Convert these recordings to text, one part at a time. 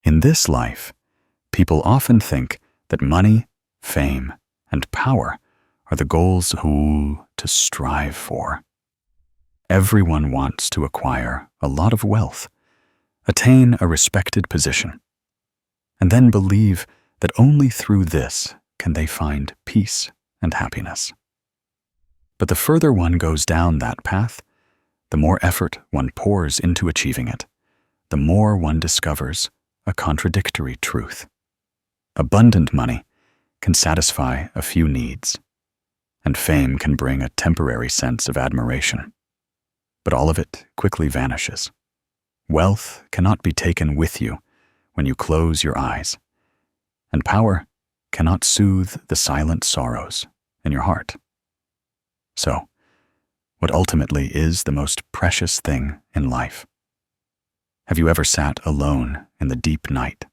In this life, people often think that money, fame, and power are the goals to strive for. Everyone wants to acquire a lot of wealth, attain a respected position, and then believe that only through this can they find peace and happiness. But the further one goes down that path, the more effort one pours into achieving it, the more one discovers a contradictory truth. Abundant money can satisfy a few needs, and fame can bring a temporary sense of admiration. But all of it quickly vanishes. Wealth cannot be taken with you when you close your eyes, and power cannot soothe the silent sorrows in your heart. So, what ultimately is the most precious thing in life? Have you ever sat alone in the deep night,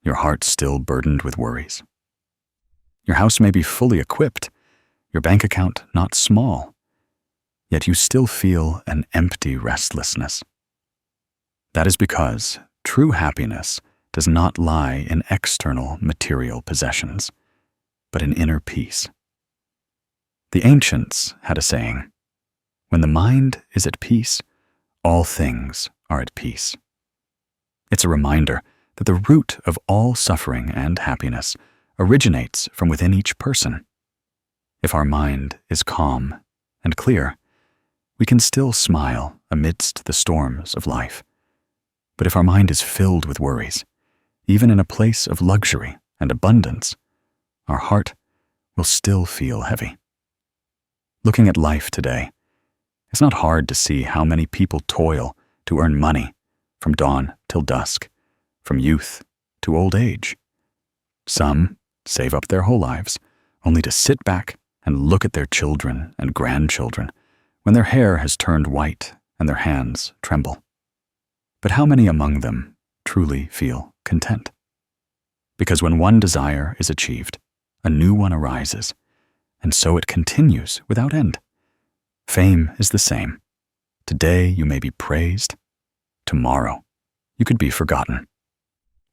your heart still burdened with worries? Your house may be fully equipped, your bank account not small, yet you still feel an empty restlessness. That is because true happiness does not lie in external material possessions, but in inner peace. The ancients had a saying, "When the mind is at peace, all things are at peace." It's a reminder that the root of all suffering and happiness originates from within each person. If our mind is calm and clear, we can still smile amidst the storms of life. But if our mind is filled with worries, even in a place of luxury and abundance, our heart will still feel heavy. Looking at life today, it's not hard to see how many people toil to earn money from dawn till dusk, from youth to old age. Some save up their whole lives only to sit back and look at their children and grandchildren when their hair has turned white and their hands tremble. But how many among them truly feel content? Because when one desire is achieved, a new one arises, and so it continues without end. Fame is the same. Today you may be praised. Tomorrow you could be forgotten.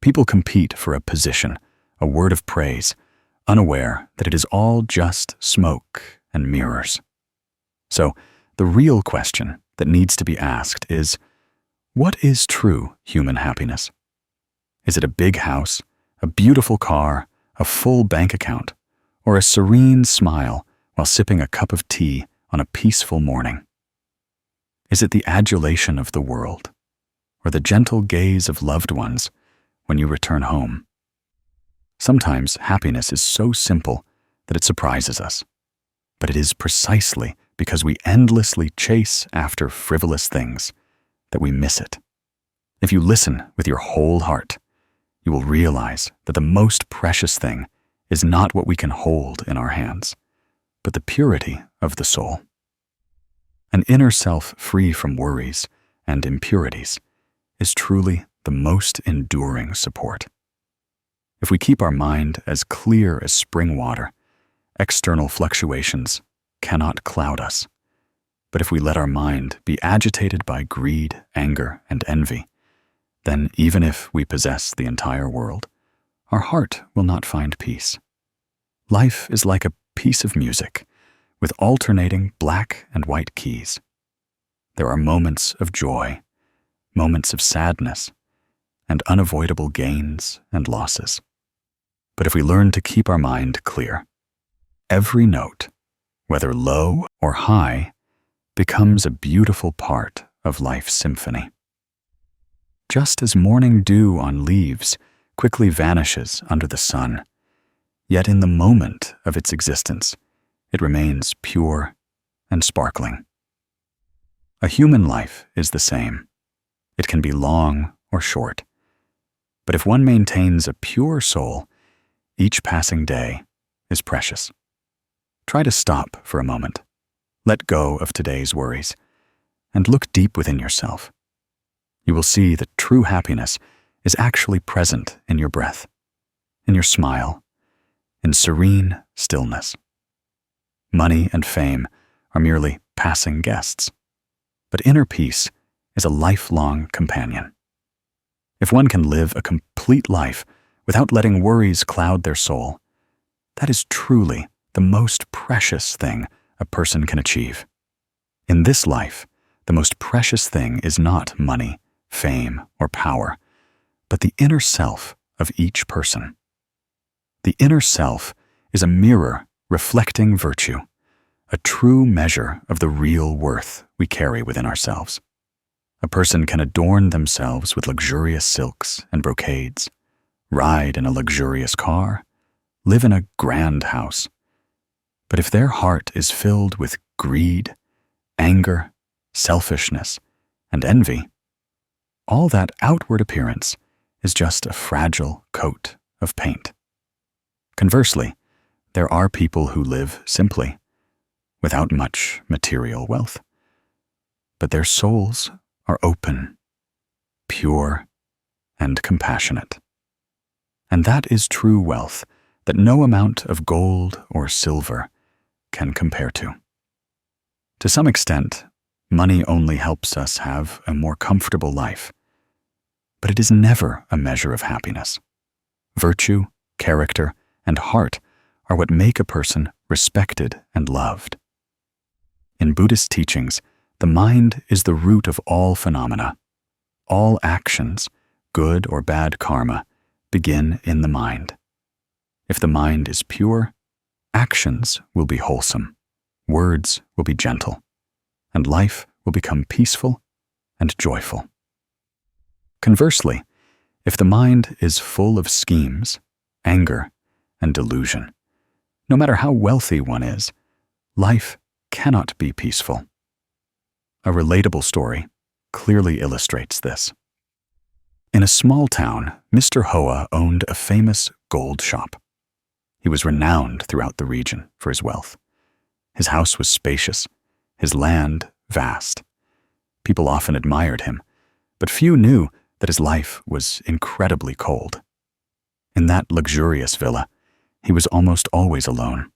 People compete for a position, a word of praise, unaware that it is all just smoke and mirrors. So the real question that needs to be asked is, what is true human happiness? Is it a big house, a beautiful car, a full bank account, or a serene smile while sipping a cup of tea on a peaceful morning? Is it the adulation of the world, or the gentle gaze of loved ones when you return home? Sometimes happiness is so simple that it surprises us, but it is precisely because we endlessly chase after frivolous things that we miss it. If you listen with your whole heart, you will realize that the most precious thing is not what we can hold in our hands, but the purity of the soul. An inner self free from worries and impurities is truly the most enduring support. If we keep our mind as clear as spring water, external fluctuations cannot cloud us. But if we let our mind be agitated by greed, anger, and envy, then even if we possess the entire world, our heart will not find peace. Life is like a piece of music with alternating black and white keys. There are moments of joy, moments of sadness, and unavoidable gains and losses. But if we learn to keep our mind clear, every note, whether low or high, becomes a beautiful part of life's symphony. Just as morning dew on leaves quickly vanishes under the sun, yet in the moment of its existence, it remains pure and sparkling. A human life is the same. It can be long or short. But if one maintains a pure soul, each passing day is precious. Try to stop for a moment. Let go of today's worries and look deep within yourself. You will see that true happiness is actually present in your breath, in your smile, in serene stillness. Money and fame are merely passing guests, but inner peace is a lifelong companion. If one can live a complete life without letting worries cloud their soul, that is truly the most precious thing a person can achieve. In this life, the most precious thing is not money, fame, or power, but the inner self of each person. The inner self is a mirror reflecting virtue, a true measure of the real worth we carry within ourselves. A person can adorn themselves with luxurious silks and brocades, ride in a luxurious car, live in a grand house. But if their heart is filled with greed, anger, selfishness, and envy, all that outward appearance is just a fragile coat of paint. Conversely, there are people who live simply, without much material wealth, but their souls are open, pure, and compassionate. And that is true wealth that no amount of gold or silver can compare to. To some extent, money only helps us have a more comfortable life, but it is never a measure of happiness. Virtue, character, and heart are what make a person respected and loved. In Buddhist teachings, the mind is the root of all phenomena. All actions, good or bad karma, begin in the mind. If the mind is pure, actions will be wholesome, words will be gentle, and life will become peaceful and joyful. Conversely, if the mind is full of schemes, anger, and delusion, no matter how wealthy one is, life cannot be peaceful. A relatable story clearly illustrates this. In a small town, Mr. Hoa owned a famous gold shop. He was renowned throughout the region for his wealth. His house was spacious, his land vast. People often admired him, but few knew that his life was incredibly cold. In that luxurious villa, he was almost always alone.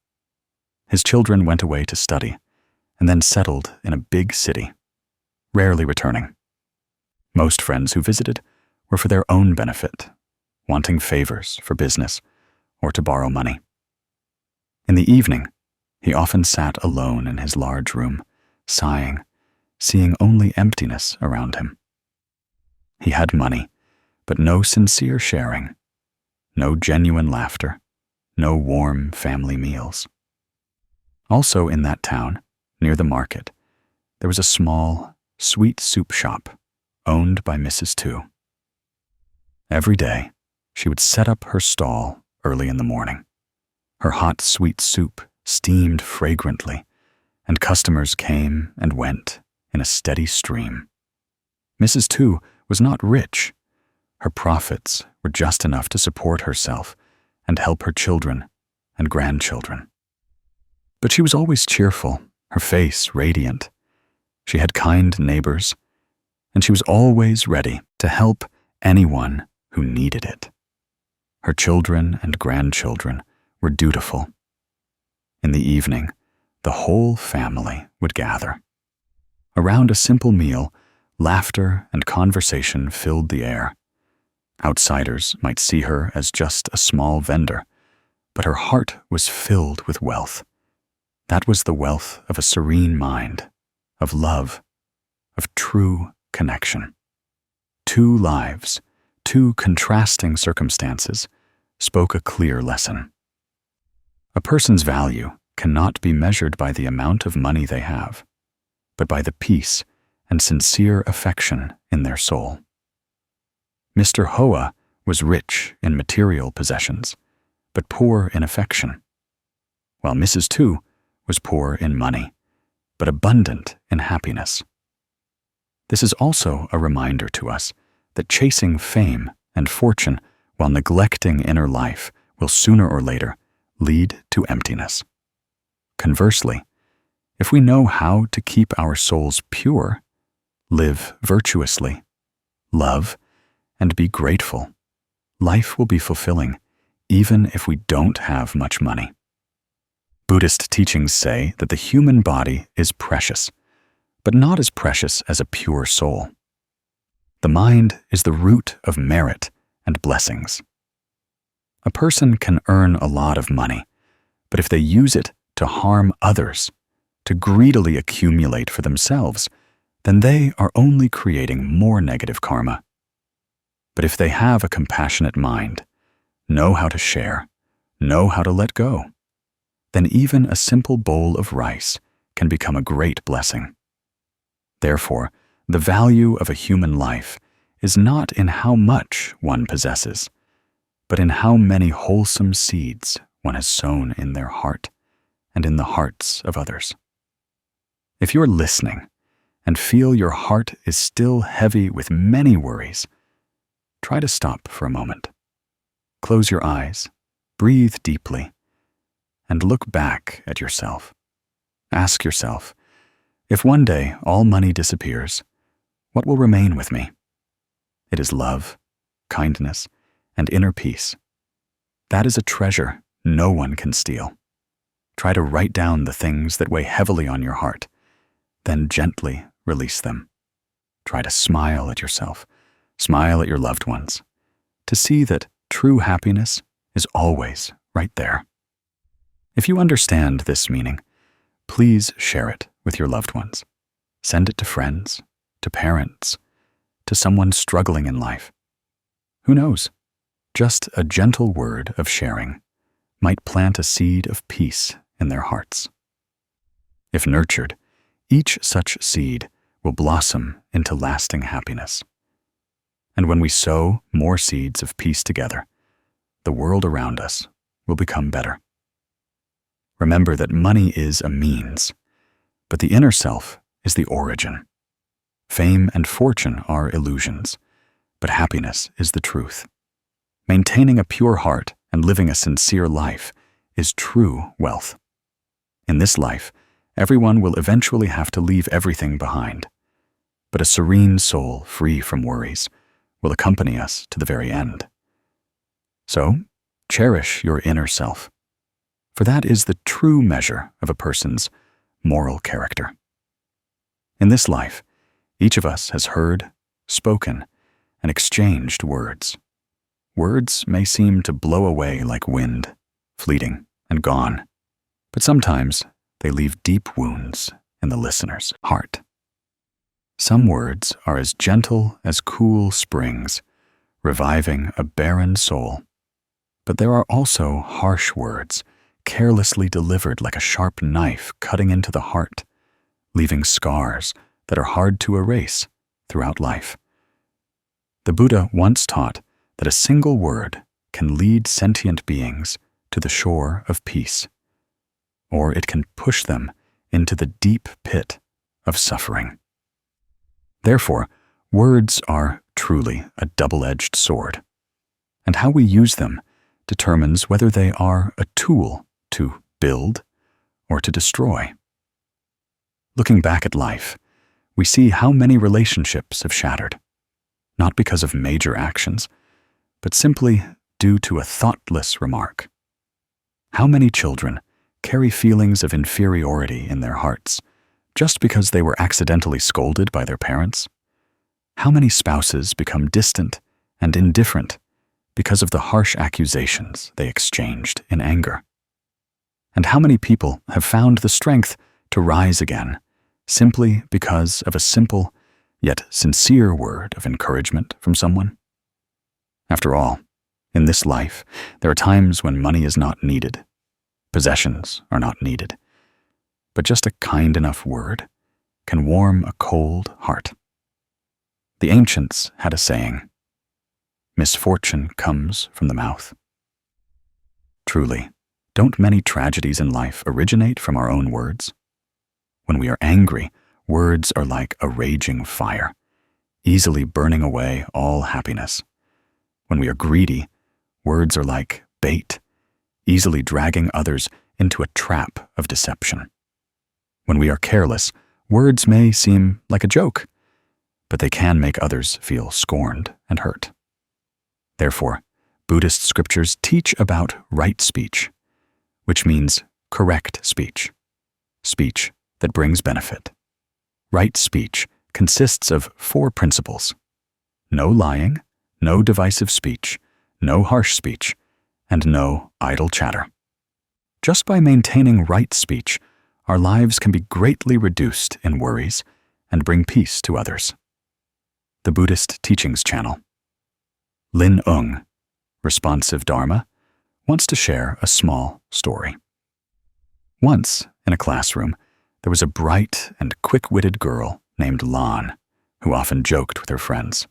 His children went away to study, and then settled in a big city, rarely returning. Most friends who visited were for their own benefit, wanting favors for business or to borrow money. In the evening, he often sat alone in his large room, sighing, seeing only emptiness around him. He had money, but no sincere sharing, no genuine laughter, no warm family meals. Also in that town, near the market, there was a small, sweet soup shop owned by Mrs. Tu. Every day, she would set up her stall early in the morning. Her hot, sweet soup steamed fragrantly, and customers came and went in a steady stream. Mrs. Tu was not rich. Her profits were just enough to support herself and help her children and grandchildren. But she was always cheerful, her face radiant. She had kind neighbors, and she was always ready to help anyone who needed it. Her children and grandchildren were dutiful. In the evening, the whole family would gather. Around a simple meal, laughter and conversation filled the air. Outsiders might see her as just a small vendor, but her heart was filled with wealth. That was the wealth of a serene mind, of love, of true connection. Two lives, two contrasting circumstances, spoke a clear lesson. A person's value cannot be measured by the amount of money they have, but by the peace and sincere affection in their soul. Mr. Hoa was rich in material possessions, but poor in affection, while Mrs. Tu was poor in money, but abundant in happiness. This is also a reminder to us that chasing fame and fortune while neglecting inner life will sooner or later lead to emptiness. Conversely, if we know how to keep our souls pure, live virtuously, love, and be grateful, life will be fulfilling even if we don't have much money. Buddhist teachings say that the human body is precious, but not as precious as a pure soul. The mind is the root of merit and blessings. A person can earn a lot of money, but if they use it to harm others, to greedily accumulate for themselves, then they are only creating more negative karma. But if they have a compassionate mind, know how to share, know how to let go, then even a simple bowl of rice can become a great blessing. Therefore, the value of a human life is not in how much one possesses, but in how many wholesome seeds one has sown in their heart and in the hearts of others. If you're listening and feel your heart is still heavy with many worries, try to stop for a moment. Close your eyes, breathe deeply, and look back at yourself. Ask yourself, if one day all money disappears, what will remain with me? It is love, kindness, and inner peace. That is a treasure no one can steal. Try to write down the things that weigh heavily on your heart, then gently release them. Try to smile at yourself, smile at your loved ones, to see that true happiness is always right there. If you understand this meaning, please share it with your loved ones. Send it to friends, to parents, to someone struggling in life. Who knows? Just a gentle word of sharing might plant a seed of peace in their hearts. If nurtured, each such seed will blossom into lasting happiness. And when we sow more seeds of peace together, the world around us will become better. Remember that money is a means, but the inner self is the origin. Fame and fortune are illusions, but happiness is the truth. Maintaining a pure heart and living a sincere life is true wealth. In this life, everyone will eventually have to leave everything behind, but a serene soul free from worries will accompany us to the very end. So, cherish your inner self, for that is the true measure of a person's moral character. In this life, each of us has heard, spoken, and exchanged words. Words may seem to blow away like wind, fleeting and gone, but sometimes they leave deep wounds in the listener's heart. Some words are as gentle as cool springs, reviving a barren soul. But there are also harsh words, carelessly delivered like a sharp knife cutting into the heart, leaving scars that are hard to erase throughout life. The Buddha once taught that a single word can lead sentient beings to the shore of peace, or it can push them into the deep pit of suffering. Therefore, words are truly a double-edged sword, and how we use them determines whether they are a tool to build or to destroy. Looking back at life, we see how many relationships have shattered, not because of major actions, but simply due to a thoughtless remark. How many children carry feelings of inferiority in their hearts just because they were accidentally scolded by their parents? How many spouses become distant and indifferent because of the harsh accusations they exchanged in anger? And how many people have found the strength to rise again simply because of a simple yet sincere word of encouragement from someone? After all, in this life, there are times when money is not needed, possessions are not needed, but just a kind enough word can warm a cold heart. The ancients had a saying, "Misfortune comes from the mouth." Truly, don't many tragedies in life originate from our own words? When we are angry, words are like a raging fire, easily burning away all happiness. When we are greedy, words are like bait, easily dragging others into a trap of deception. When we are careless, words may seem like a joke, but they can make others feel scorned and hurt. Therefore, Buddhist scriptures teach about right speech, which means correct speech, speech that brings benefit. Right speech consists of 4 principles: No lying, no divisive speech, no harsh speech, and no idle chatter. Just by maintaining right speech, our lives can be greatly reduced in worries and bring peace to others. The Buddhist Teachings Channel. Lin Ung, Responsive Dharma, wants to share a small story. Once, in a classroom, there was a bright and quick-witted girl named Lan, who often joked with her friends.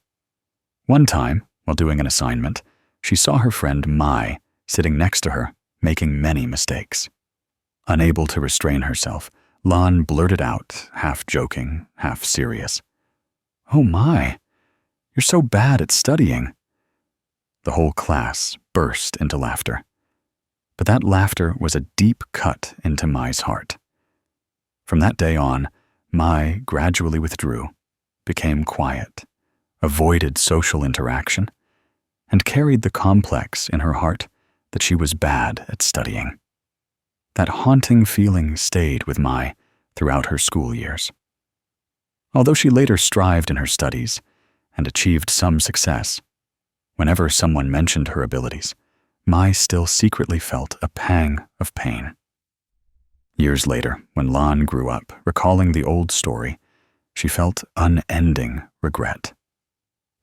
One time, while doing an assignment, she saw her friend Mai sitting next to her, making many mistakes. Unable to restrain herself, Lan blurted out, half joking, half serious, "Oh my, you're so bad at studying." The whole class burst into laughter. But that laughter was a deep cut into Mai's heart. From that day on, Mai gradually withdrew, became quiet, avoided social interaction, and carried the complex in her heart that she was bad at studying. That haunting feeling stayed with Mai throughout her school years. Although she later strived in her studies and achieved some success, whenever someone mentioned her abilities, Mai still secretly felt a pang of pain. Years later, when Lan grew up, recalling the old story, she felt unending regret.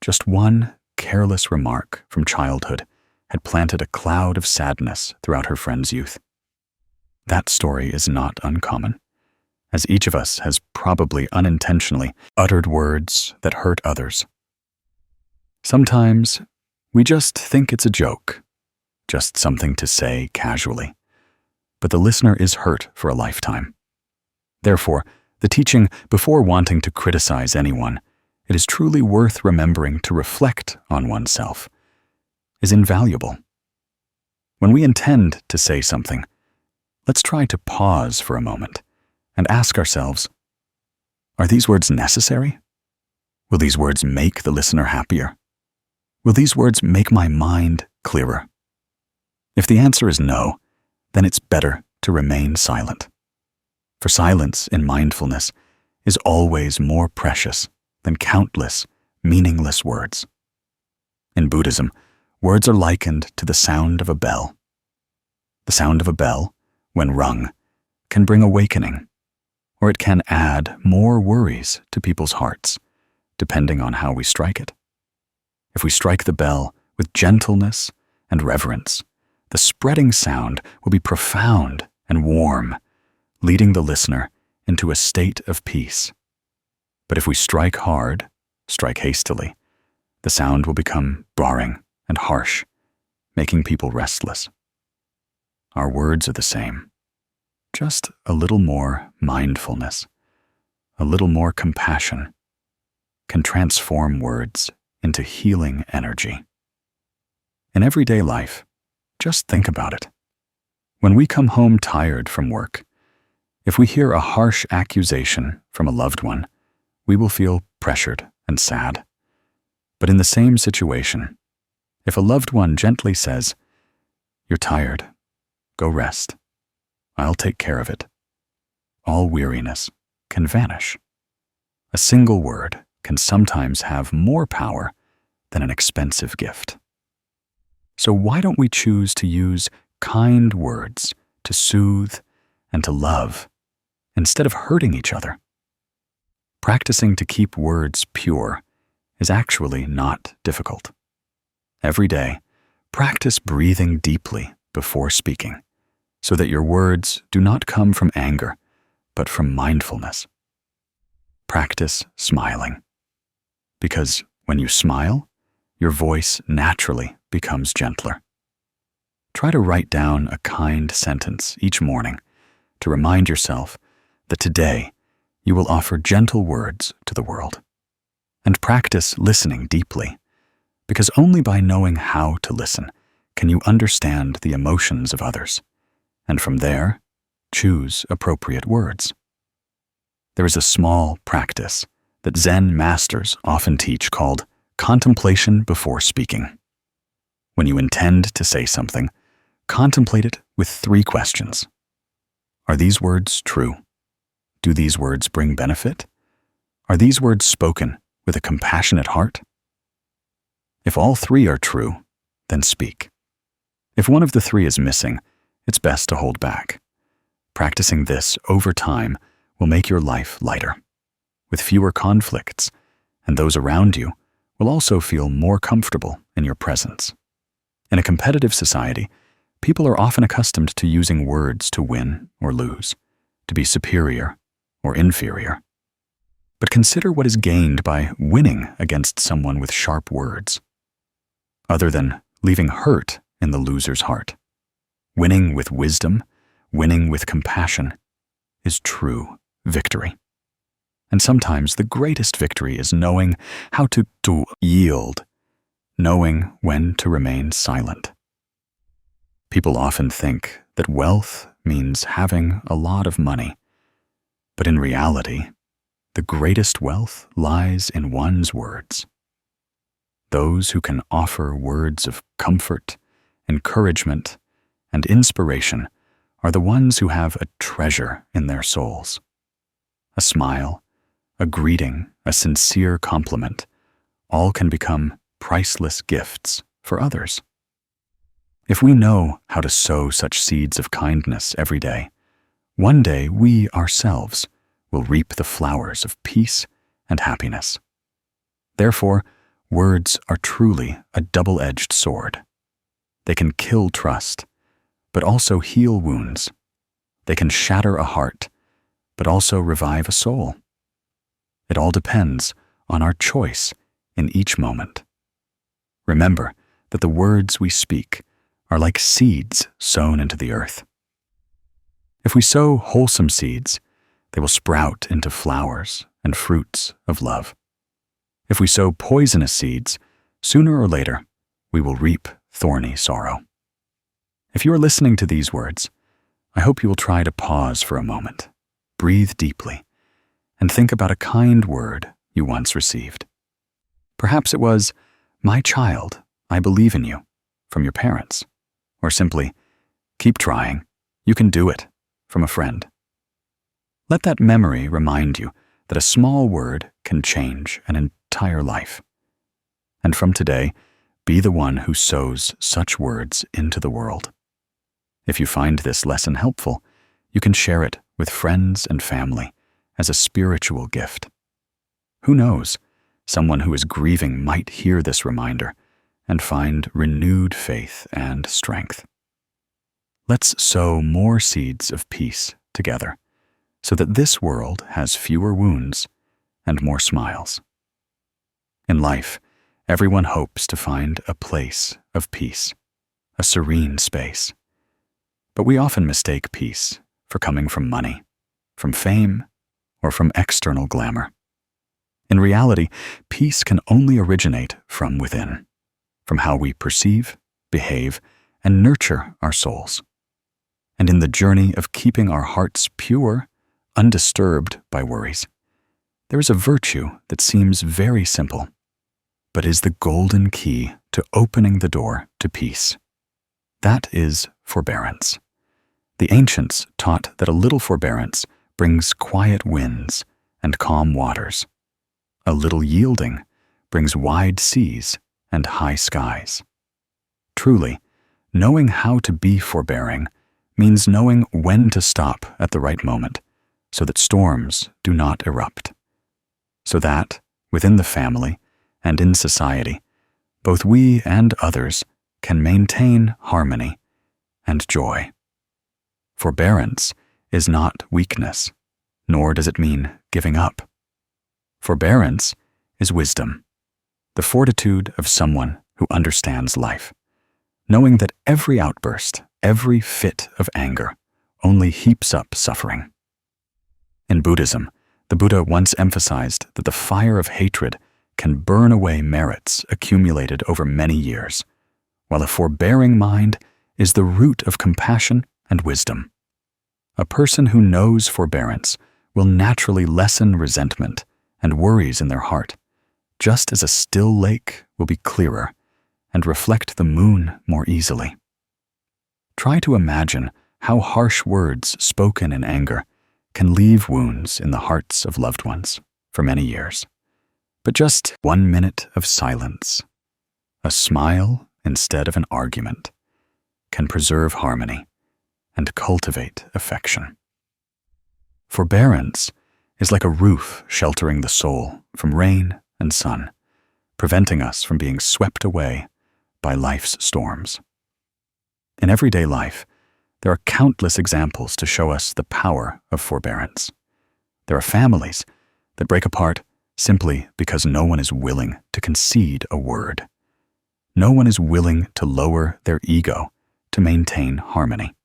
Just one careless remark from childhood had planted a cloud of sadness throughout her friend's youth. That story is not uncommon, as each of us has probably unintentionally uttered words that hurt others. Sometimes we just think it's a joke, just something to say casually, but the listener is hurt for a lifetime. Therefore, the teaching, before wanting to criticize anyone, it is truly worth remembering to reflect on oneself, is invaluable. When we intend to say something, let's try to pause for a moment and ask ourselves, are these words necessary? Will these words make the listener happier? Will these words make my mind clearer? If the answer is no, then it's better to remain silent. For silence in mindfulness is always more precious than countless meaningless words. In Buddhism, words are likened to the sound of a bell. The sound of a bell, when rung, can bring awakening, or it can add more worries to people's hearts, depending on how we strike it. If we strike the bell with gentleness and reverence, the spreading sound will be profound and warm, leading the listener into a state of peace. But if we strike hard, strike hastily, the sound will become jarring and harsh, making people restless. Our words are the same. Just a little more mindfulness, a little more compassion, can transform words into healing energy. In everyday life, just think about it. When we come home tired from work, if we hear a harsh accusation from a loved one, we will feel pressured and sad. But in the same situation, if a loved one gently says, "You're tired, go rest, I'll take care of it," all weariness can vanish. A single word can sometimes have more power than an expensive gift. So why don't we choose to use kind words to soothe and to love instead of hurting each other? Practicing to keep words pure is actually not difficult. Every day, practice breathing deeply before speaking, so that your words do not come from anger, but from mindfulness. Practice smiling, because when you smile, your voice naturally becomes gentler. Try to write down a kind sentence each morning to remind yourself that today you will offer gentle words to the world. And practice listening deeply, because only by knowing how to listen can you understand the emotions of others, and from there, choose appropriate words. There is a small practice that Zen masters often teach called contemplation before speaking. When you intend to say something, contemplate it with 3 questions. Are these words true? Do these words bring benefit? Are these words spoken with a compassionate heart? If all three are true, then speak. If one of the three is missing, it's best to hold back. Practicing this over time will make your life lighter, with fewer conflicts, and those around you will also feel more comfortable in your presence. In a competitive society, people are often accustomed to using words to win or lose, to be superior or inferior. But consider what is gained by winning against someone with sharp words. Other than leaving hurt in the loser's heart, winning with wisdom, winning with compassion, is true victory. And sometimes the greatest victory is knowing how to yield, knowing when to remain silent. People often think that wealth means having a lot of money, but in reality, the greatest wealth lies in one's words. Those who can offer words of comfort, encouragement, and inspiration are the ones who have a treasure in their souls. A smile, a greeting, a sincere compliment, all can become priceless gifts for others. If we know how to sow such seeds of kindness every day, one day we ourselves will reap the flowers of peace and happiness. Therefore, words are truly a double-edged sword. They can kill trust, but also heal wounds. They can shatter a heart, but also revive a soul. It all depends on our choice in each moment. Remember that the words we speak are like seeds sown into the earth. If we sow wholesome seeds, they will sprout into flowers and fruits of love. If we sow poisonous seeds, sooner or later, we will reap thorny sorrow. If you are listening to these words, I hope you will try to pause for a moment, breathe deeply, and think about a kind word you once received. Perhaps it was, "My child, I believe in you," from your parents, or simply, "Keep trying, you can do it," from a friend. Let that memory remind you that a small word can change an entire life. And from today, be the one who sows such words into the world. If you find this lesson helpful, you can share it with friends and family as a spiritual gift. Who knows, someone who is grieving might hear this reminder and find renewed faith and strength. Let's sow more seeds of peace together, so that this world has fewer wounds and more smiles. In life, everyone hopes to find a place of peace, a serene space. But we often mistake peace for coming from money, from fame, or from external glamour. In reality, peace can only originate from within, from how we perceive, behave, and nurture our souls. And in the journey of keeping our hearts pure, undisturbed by worries, there is a virtue that seems very simple, but is the golden key to opening the door to peace. That is forbearance. The ancients taught that a little forbearance brings quiet winds and calm waters. A little yielding brings wide seas and high skies. Truly, knowing how to be forbearing means knowing when to stop at the right moment so that storms do not erupt. So that, within the family and in society, both we and others can maintain harmony and joy. Forbearance is not weakness, nor does it mean giving up. Forbearance is wisdom, the fortitude of someone who understands life, knowing that every outburst, every fit of anger, only heaps up suffering. In Buddhism, the Buddha once emphasized that the fire of hatred can burn away merits accumulated over many years, while a forbearing mind is the root of compassion and wisdom. A person who knows forbearance will naturally lessen resentment and worries in their heart, just as a still lake will be clearer and reflect the moon more easily. Try to imagine how harsh words spoken in anger can leave wounds in the hearts of loved ones for many years. But just 1 minute of silence, A smile instead of an argument can preserve harmony and cultivate affection. Forbearance is like a roof sheltering the soul from rain and sun, preventing us from being swept away by life's storms. In everyday life, there are countless examples to show us the power of forbearance. There are families that break apart simply because no one is willing to concede a word. No one is willing to lower their ego to maintain harmony.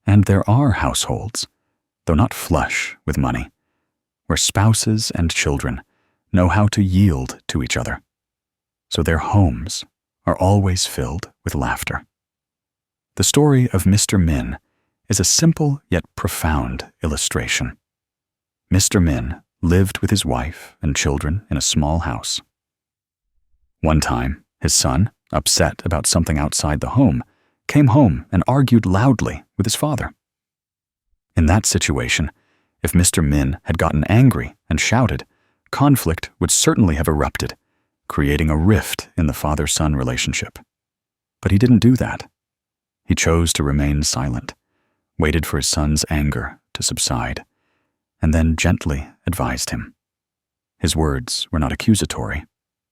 And there are households, though not flush with money, where spouses and children know how to yield to each other, so their homes are always filled with laughter. The story of Mr. Min is a simple yet profound illustration. Mr. Min lived with his wife and children in a small house. One time, his son, upset about something outside the home, came home and argued loudly with his father. In that situation, if Mr. Min had gotten angry and shouted, conflict would certainly have erupted, creating a rift in the father-son relationship. But he didn't do that. He chose to remain silent, waited for his son's anger to subside, and then gently advised him. His words were not accusatory,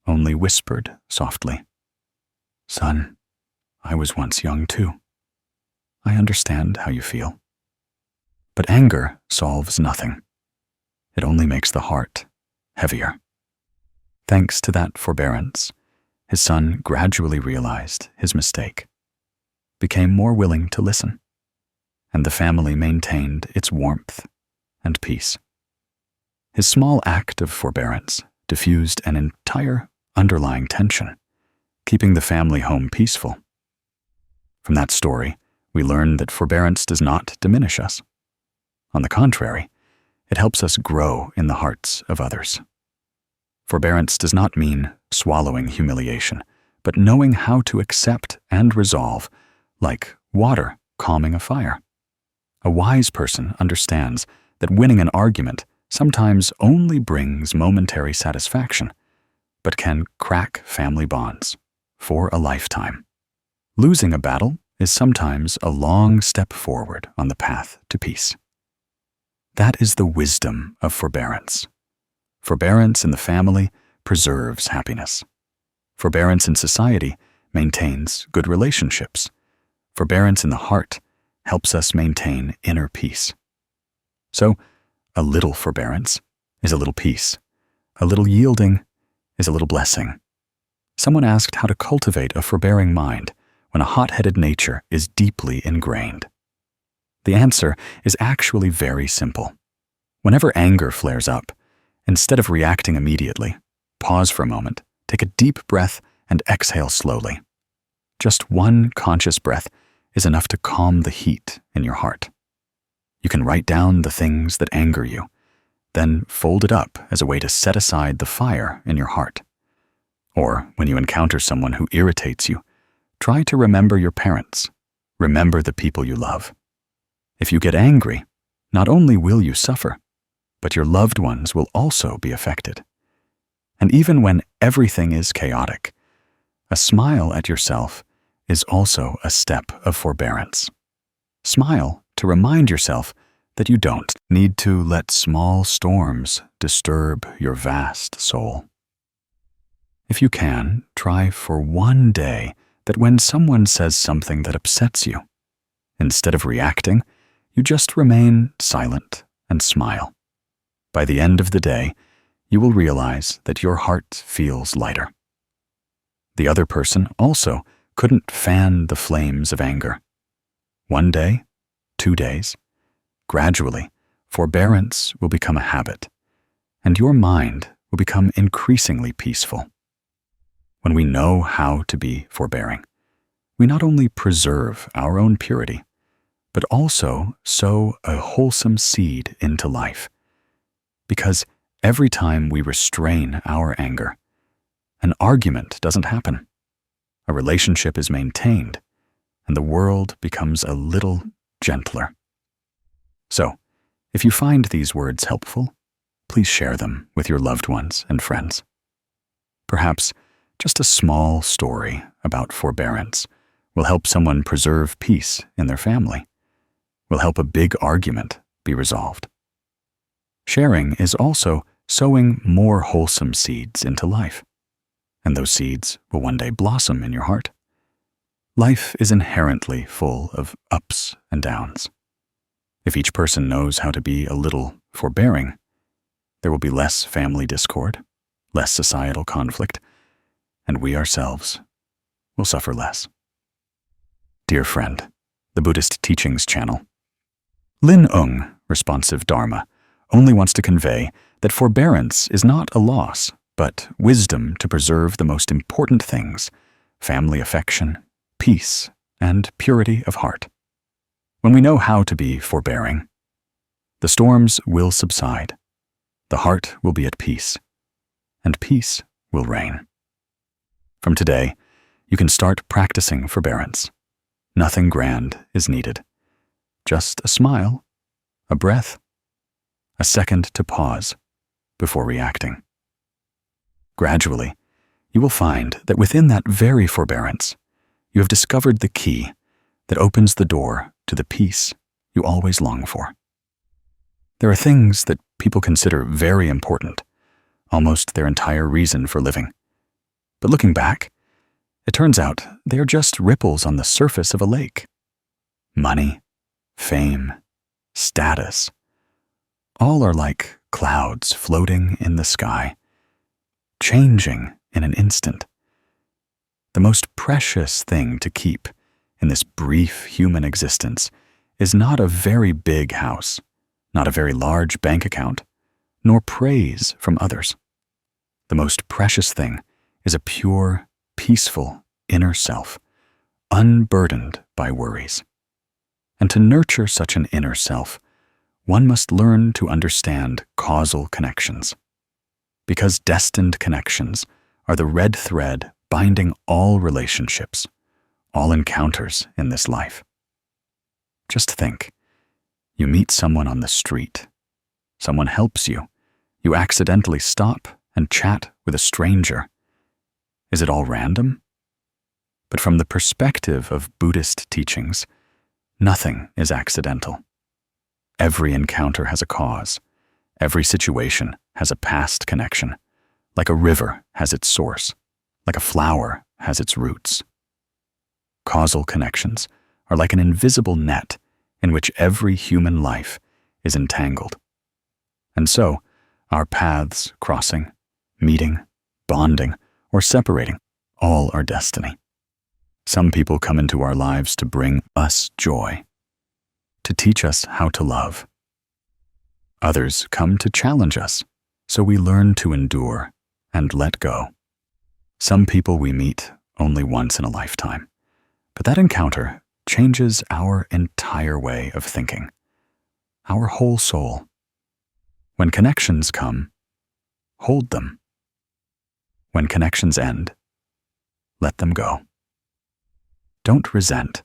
only whispered softly. "Son, I was once young too. I understand how you feel. But anger solves nothing. It only makes the heart heavier." Thanks to that forbearance, his son gradually realized his mistake, became more willing to listen, and the family maintained its warmth and peace. His small act of forbearance diffused an entire underlying tension, keeping the family home peaceful. From that story, we learn that forbearance does not diminish us. On the contrary, it helps us grow in the hearts of others. Forbearance does not mean swallowing humiliation, but knowing how to accept and resolve, like water calming a fire. A wise person understands that winning an argument sometimes only brings momentary satisfaction, but can crack family bonds for a lifetime. Losing a battle is sometimes a long step forward on the path to peace. That is the wisdom of forbearance. Forbearance in the family preserves happiness. Forbearance in society maintains good relationships. Forbearance in the heart helps us maintain inner peace. So, a little forbearance is a little peace. A little yielding is a little blessing. Someone asked how to cultivate a forbearing mind when a hot-headed nature is deeply ingrained. The answer is actually very simple. Whenever anger flares up, instead of reacting immediately, pause for a moment, take a deep breath, and exhale slowly. Just one conscious breath is enough to calm the heat in your heart. You can write down the things that anger you, then fold it up as a way to set aside the fire in your heart. Or, when you encounter someone who irritates you, try to remember your parents. Remember the people you love. If you get angry, not only will you suffer, but your loved ones will also be affected. And even when everything is chaotic, a smile at yourself is also a step of forbearance. Smile to remind yourself that you don't need to let small storms disturb your vast soul. If you can, try for one day that when someone says something that upsets you, instead of reacting, you just remain silent and smile. By the end of the day, you will realize that your heart feels lighter. The other person also couldn't fan the flames of anger. One day, 2 days, gradually, forbearance will become a habit, and your mind will become increasingly peaceful. When we know how to be forbearing, we not only preserve our own purity, but also sow a wholesome seed into life. Because every time we restrain our anger, an argument doesn't happen. A relationship is maintained, and the world becomes a little gentler. So, if you find these words helpful, please share them with your loved ones and friends. Perhaps Just a small story about forbearance will help someone preserve peace in their family, will help a big argument be resolved. Sharing is also sowing more wholesome seeds into life, and those seeds will one day blossom in your heart. Life is inherently full of ups and downs. If each person knows how to be a little forbearing, there will be less family discord, less societal conflict, and we ourselves will suffer less. Dear friend, the Buddhist Teachings channel. Lin Ung, responsive Dharma, only wants to convey that forbearance is not a loss, but wisdom to preserve the most important things: family affection, peace, and purity of heart. When we know how to be forbearing, the storms will subside, the heart will be at peace, and peace will reign. From today, you can start practicing forbearance. Nothing grand is needed. Just a smile, a breath, a second to pause before reacting. Gradually, you will find that within that very forbearance, you have discovered the key that opens the door to the peace you always long for. There are things that people consider very important, almost their entire reason for living. But looking back, it turns out they are just ripples on the surface of a lake. Money, fame, status, all are like clouds floating in the sky, changing in an instant. The most precious thing to keep in this brief human existence is not a very big house, not a very large bank account, nor praise from others. The most precious thing is a pure, peaceful inner self, unburdened by worries. And to nurture such an inner self, one must learn to understand causal connections, because destined connections are the red thread binding all relationships, all encounters in this life. Just think, you meet someone on the street, someone helps you, you accidentally stop and chat with a stranger. Is it all random? But from the perspective of Buddhist teachings, nothing is accidental. Every encounter has a cause. Every situation has a past connection, like a river has its source, like a flower has its roots. Causal connections are like an invisible net in which every human life is entangled. And so, our paths crossing, meeting, bonding, or separating, all are destiny. Some people come into our lives to bring us joy, to teach us how to love. Others come to challenge us, so we learn to endure and let go. Some people we meet only once in a lifetime, but that encounter changes our entire way of thinking, our whole soul. When connections come, hold them. When connections end, let them go. Don't resent.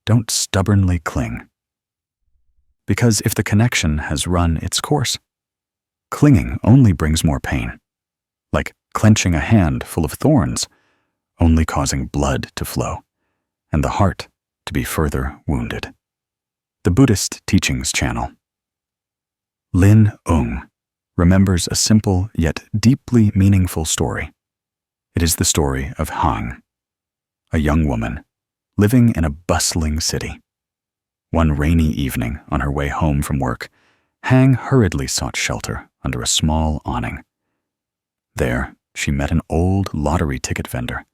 Don't stubbornly cling. Because if the connection has run its course, clinging only brings more pain, like clenching a hand full of thorns, only causing blood to flow, and the heart to be further wounded. The Buddhist Teachings channel. Lin Ung remembers a simple yet deeply meaningful story. It is the story of Hang, a young woman living in a bustling city. One rainy evening on her way home from work, Hang hurriedly sought shelter under a small awning. There, she met an old lottery ticket vendor,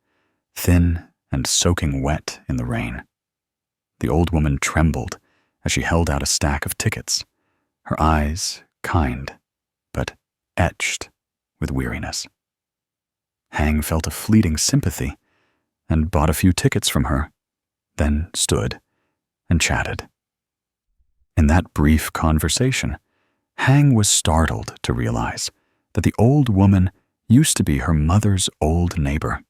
thin and soaking wet in the rain. The old woman trembled as she held out a stack of tickets, her eyes kind, but etched with weariness. Hang felt a fleeting sympathy and bought a few tickets from her, then stood and chatted. In that brief conversation, Hang was startled to realize that the old woman used to be her mother's old neighbor,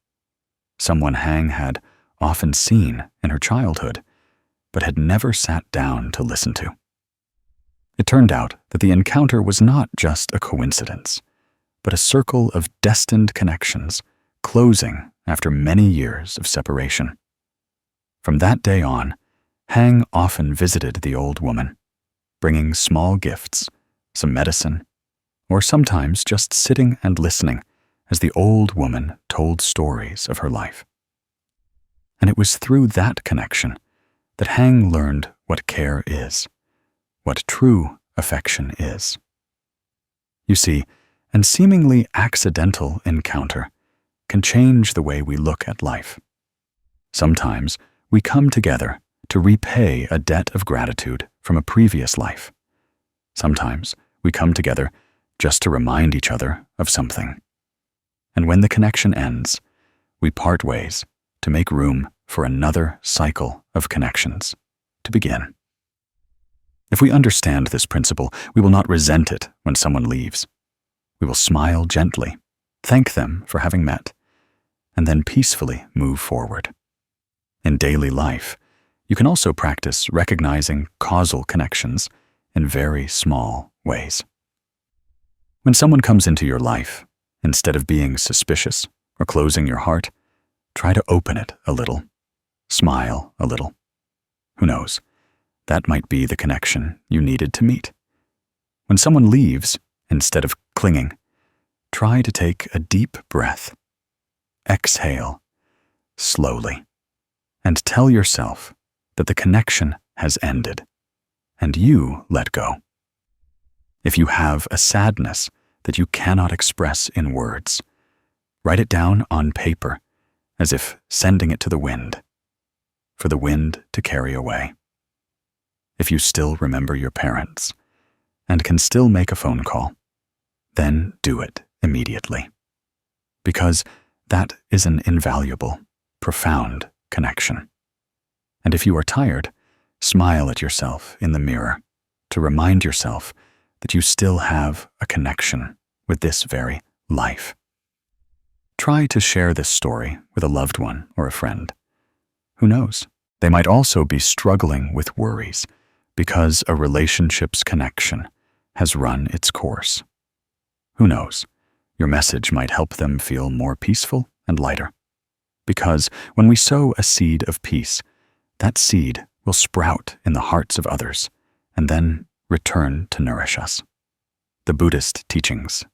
someone Hang had often seen in her childhood, but had never sat down to listen to. It turned out that the encounter was not just a coincidence, but a circle of destined connections closing after many years of separation. From that day on, Hang often visited the old woman, bringing small gifts, some medicine, or sometimes just sitting and listening as the old woman told stories of her life. And it was through that connection that Hang learned what care is, what true affection is. You see, an seemingly accidental encounter can change the way we look at life. Sometimes we come together to repay a debt of gratitude from a previous life. Sometimes we come together just to remind each other of something. And when the connection ends, we part ways to make room for another cycle of connections to begin. If we understand this principle, we will not resent it when someone leaves. We will smile gently, thank them for having met, and then peacefully move forward. In daily life, you can also practice recognizing causal connections in very small ways. When someone comes into your life, instead of being suspicious or closing your heart, try to open it a little, smile a little. Who knows? That might be the connection you needed to meet. When someone leaves, instead of clinging, try to take a deep breath. Exhale slowly and tell yourself that the connection has ended and you let go. If you have a sadness that you cannot express in words, write it down on paper as if sending it to the wind, for the wind to carry away. If you still remember your parents and can still make a phone call, then do it immediately, because that is an invaluable, profound connection. And if you are tired, smile at yourself in the mirror to remind yourself that you still have a connection with this very life. Try to share this story with a loved one or a friend. Who knows? They might also be struggling with worries because a relationship's connection has run its course. Who knows? Your message might help them feel more peaceful and lighter. Because when we sow a seed of peace, that seed will sprout in the hearts of others and then return to nourish us. The Buddhist Teachings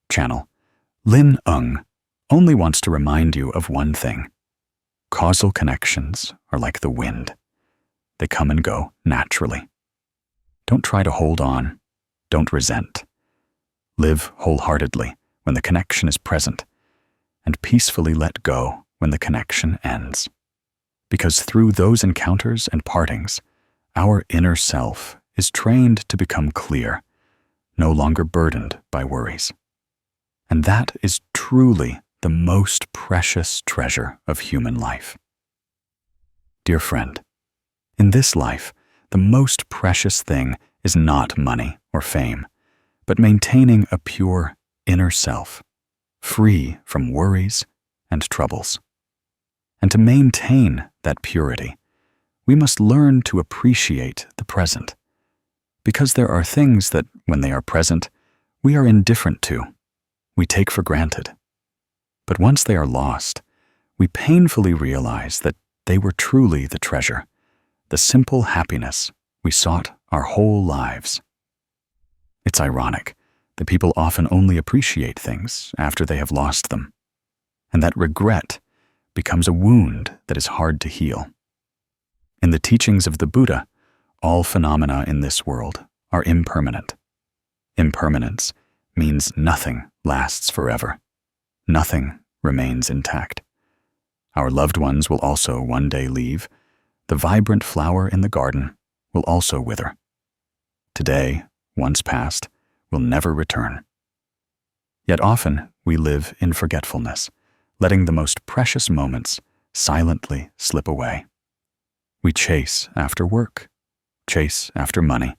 channel, Lin Ung, only wants to remind you of one thing. Causal connections are like the wind. They come and go naturally. Don't try to hold on. Don't resent. Live wholeheartedly when the connection is present, and peacefully let go when the connection ends. Because through those encounters and partings, our inner self is trained to become clear, no longer burdened by worries. And that is truly the most precious treasure of human life. Dear friend, in this life, the most precious thing is not money or fame, but maintaining a pure inner self, free from worries and troubles. And to maintain that purity, we must learn to appreciate the present, because there are things that, when they are present, we are indifferent to, we take for granted. But once they are lost, we painfully realize that they were truly the treasure, the simple happiness we sought our whole lives. It's ironic that people often only appreciate things after they have lost them, and that regret becomes a wound that is hard to heal. In the teachings of the Buddha, all phenomena in this world are impermanent. Impermanence means nothing lasts forever. Nothing remains intact. Our loved ones will also one day leave. The vibrant flower in the garden will also wither. Today, once past, will never return. Yet often we live in forgetfulness, letting the most precious moments silently slip away. We chase after work, chase after money,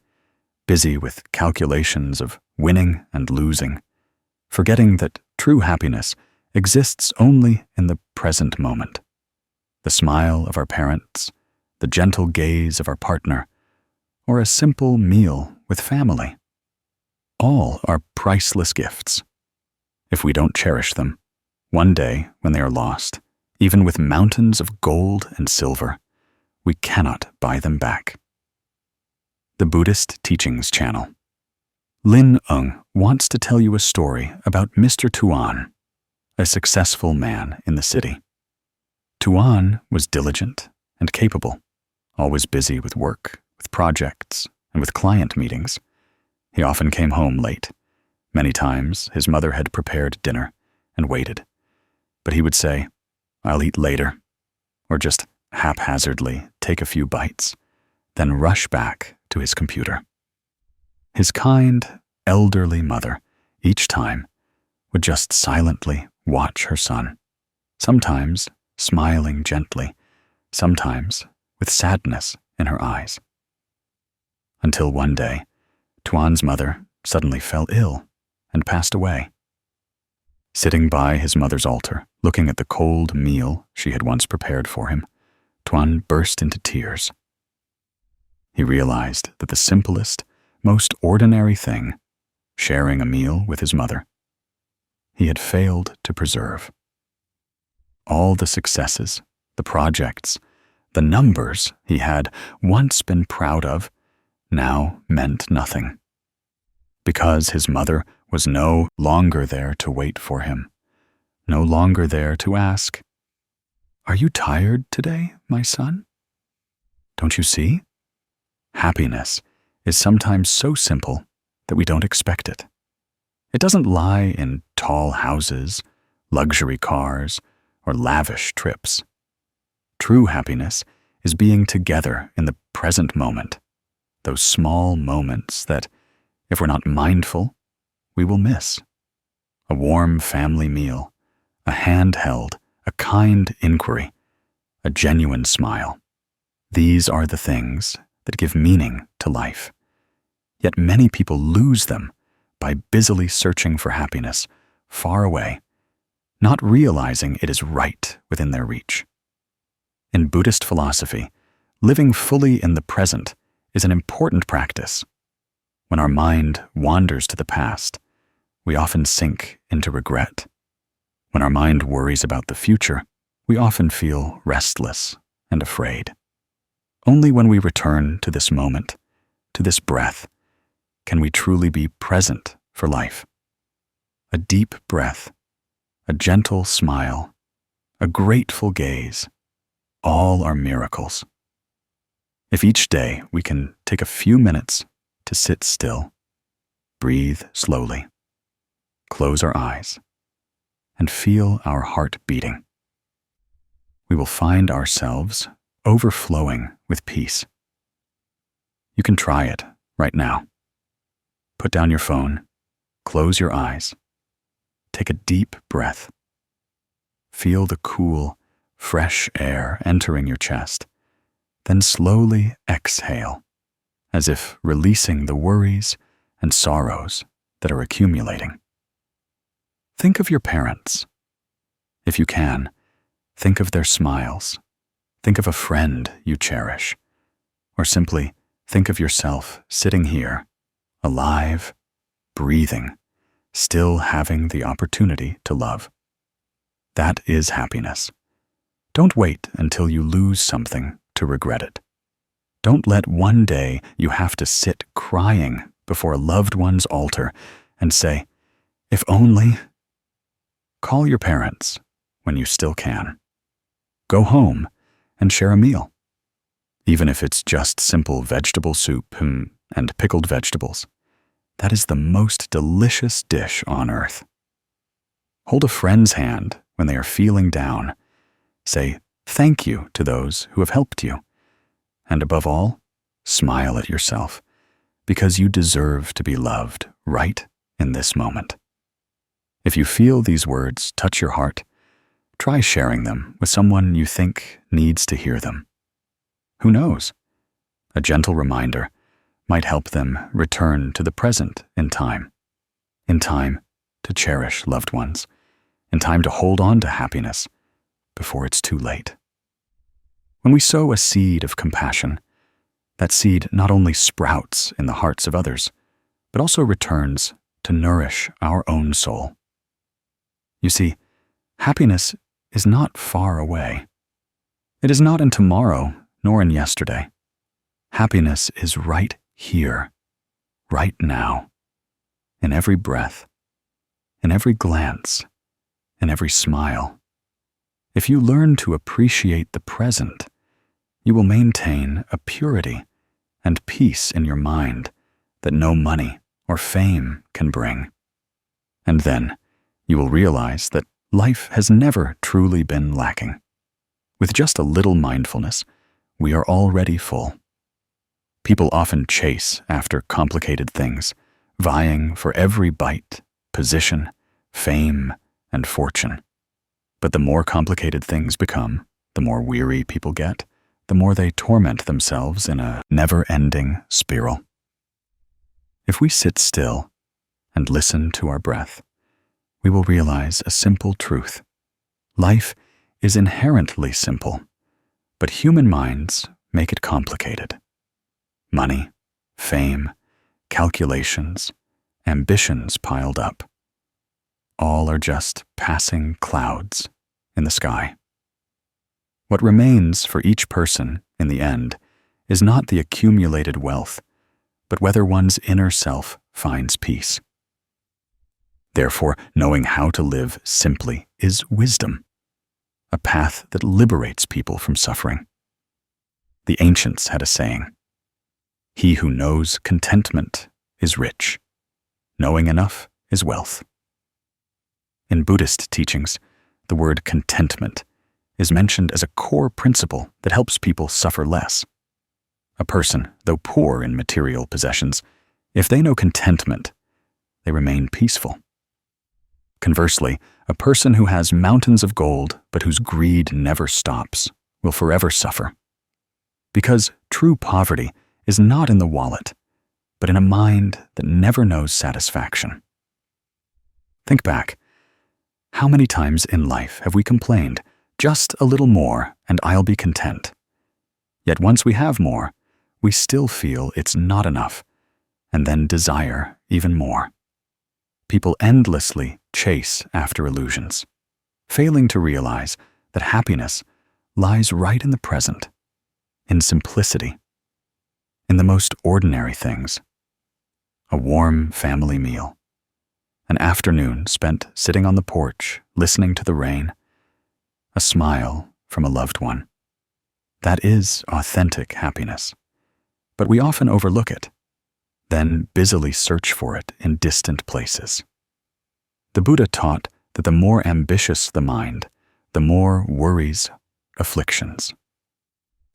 busy with calculations of winning and losing, forgetting that true happiness exists only in the present moment. The smile of our parents, the gentle gaze of our partner, or a simple meal with family. All are priceless gifts. If we don't cherish them, One day, when they are lost, even with mountains of gold and silver, we cannot buy them back. The Buddhist Teachings Channel. Lin Eng wants to tell you a story about Mr. Tuan, a successful man in the city. Tuan was diligent and capable, always busy with work, with projects, and with client meetings. He often came home late. Many times his mother had prepared dinner and waited, but he would say, "I'll eat later," or just haphazardly take a few bites, then rush back to his computer. His kind, elderly mother, each time, would just silently watch her son, sometimes smiling gently, sometimes with sadness in her eyes. Until one day, Tuan's mother suddenly fell ill and passed away. Sitting by his mother's altar, looking at the cold meal she had once prepared for him, Tuan burst into tears. He realized that the simplest, most ordinary thing, sharing a meal with his mother, he had failed to preserve. All the successes, the projects, the numbers he had once been proud of now meant nothing, because his mother was no longer there to wait for him, no longer there to ask, "Are you tired today, my son?" Don't you see? Happiness is sometimes so simple that we don't expect it. It doesn't lie in tall houses, luxury cars, or lavish trips. True happiness is being together in the present moment, those small moments that, if we're not mindful, we will miss. A warm family meal, a hand held, a kind inquiry, a genuine smile. These are the things that give meaning to life. Yet many people lose them by busily searching for happiness far away, not realizing it is right within their reach. In Buddhist philosophy, living fully in the present is an important practice. When our mind wanders to the past, we often sink into regret. When our mind worries about the future, we often feel restless and afraid. Only when we return to this moment, to this breath, can we truly be present for life. A deep breath, a gentle smile, a grateful gaze, all are miracles. If each day we can take a few minutes to sit still, breathe slowly, close our eyes, and feel our heart beating, we will find ourselves overflowing with peace. You can try it right now. Put down your phone, close your eyes, take a deep breath. Feel the cool, fresh air entering your chest, then slowly exhale, as if releasing the worries and sorrows that are accumulating. Think of your parents. If you can, think of their smiles. Think of a friend you cherish, or simply think of yourself sitting here, alive, breathing, still having the opportunity to love. That is happiness. Don't wait until you lose something to regret it. Don't let one day you have to sit crying before a loved one's altar and say, "If only." Call your parents when you still can. Go home and share a meal, even if it's just simple vegetable soup and pickled vegetables. That is the most delicious dish on earth. Hold a friend's hand when they are feeling down. Say thank you to those who have helped you. And above all, smile at yourself, because you deserve to be loved right in this moment. If you feel these words touch your heart, try sharing them with someone you think needs to hear them. Who knows? A gentle reminder might help them return to the present in time to cherish loved ones, in time to hold on to happiness before it's too late. When we sow a seed of compassion, that seed not only sprouts in the hearts of others, but also returns to nourish our own soul. You see, Happiness is not far away. It is not in tomorrow, nor in yesterday. Happiness is right here, right now, in every breath, in every glance, in every smile. If you learn to appreciate the present, you will maintain a purity and peace in your mind that no money or fame can bring. And then you will realize that life has never truly been lacking. With just a little mindfulness, we are already full. People often chase after complicated things, vying for every bite, position, fame, and fortune. But the more complicated things become, the more weary people get, the more they torment themselves in a never-ending spiral. If we sit still and listen to our breath, we will realize a simple truth. Life is inherently simple, but human minds make it complicated. Money, fame, calculations, ambitions piled up. All are just passing clouds in the sky. What remains for each person in the end is not the accumulated wealth, but whether one's inner self finds peace. Therefore, knowing how to live simply is wisdom, a path that liberates people from suffering. The ancients had a saying, "He who knows contentment is rich. Knowing enough is wealth." In Buddhist teachings, the word contentment is mentioned as a core principle that helps people suffer less. A person, though poor in material possessions, if they know contentment, they remain peaceful. Conversely, a person who has mountains of gold but whose greed never stops will forever suffer. Because true poverty is not in the wallet, but in a mind that never knows satisfaction. Think back. How many times in life have we complained, "Just a little more and I'll be content"? Yet once we have more, we still feel it's not enough, and then desire even more. People endlessly chase after illusions, failing to realize that happiness lies right in the present, in simplicity, in the most ordinary things. A warm family meal, an afternoon spent sitting on the porch, listening to the rain, a smile from a loved one. That is authentic happiness, but we often overlook it, then busily search for it in distant places. The Buddha taught that the more ambitious the mind, the more worries, afflictions.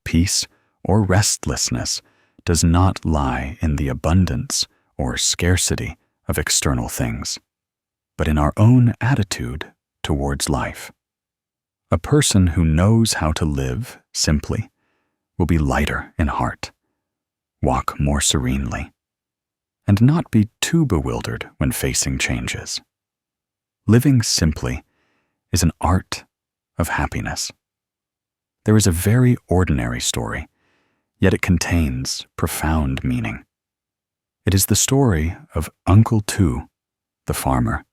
Peace or restlessness does not lie in the abundance or scarcity of external things, but in our own attitude towards life. A person who knows how to live simply will be lighter in heart, walk more serenely, and not be too bewildered when facing changes. Living simply is an art of happiness. There is a very ordinary story, yet it contains profound meaning. It is the story of Uncle Two, the farmer,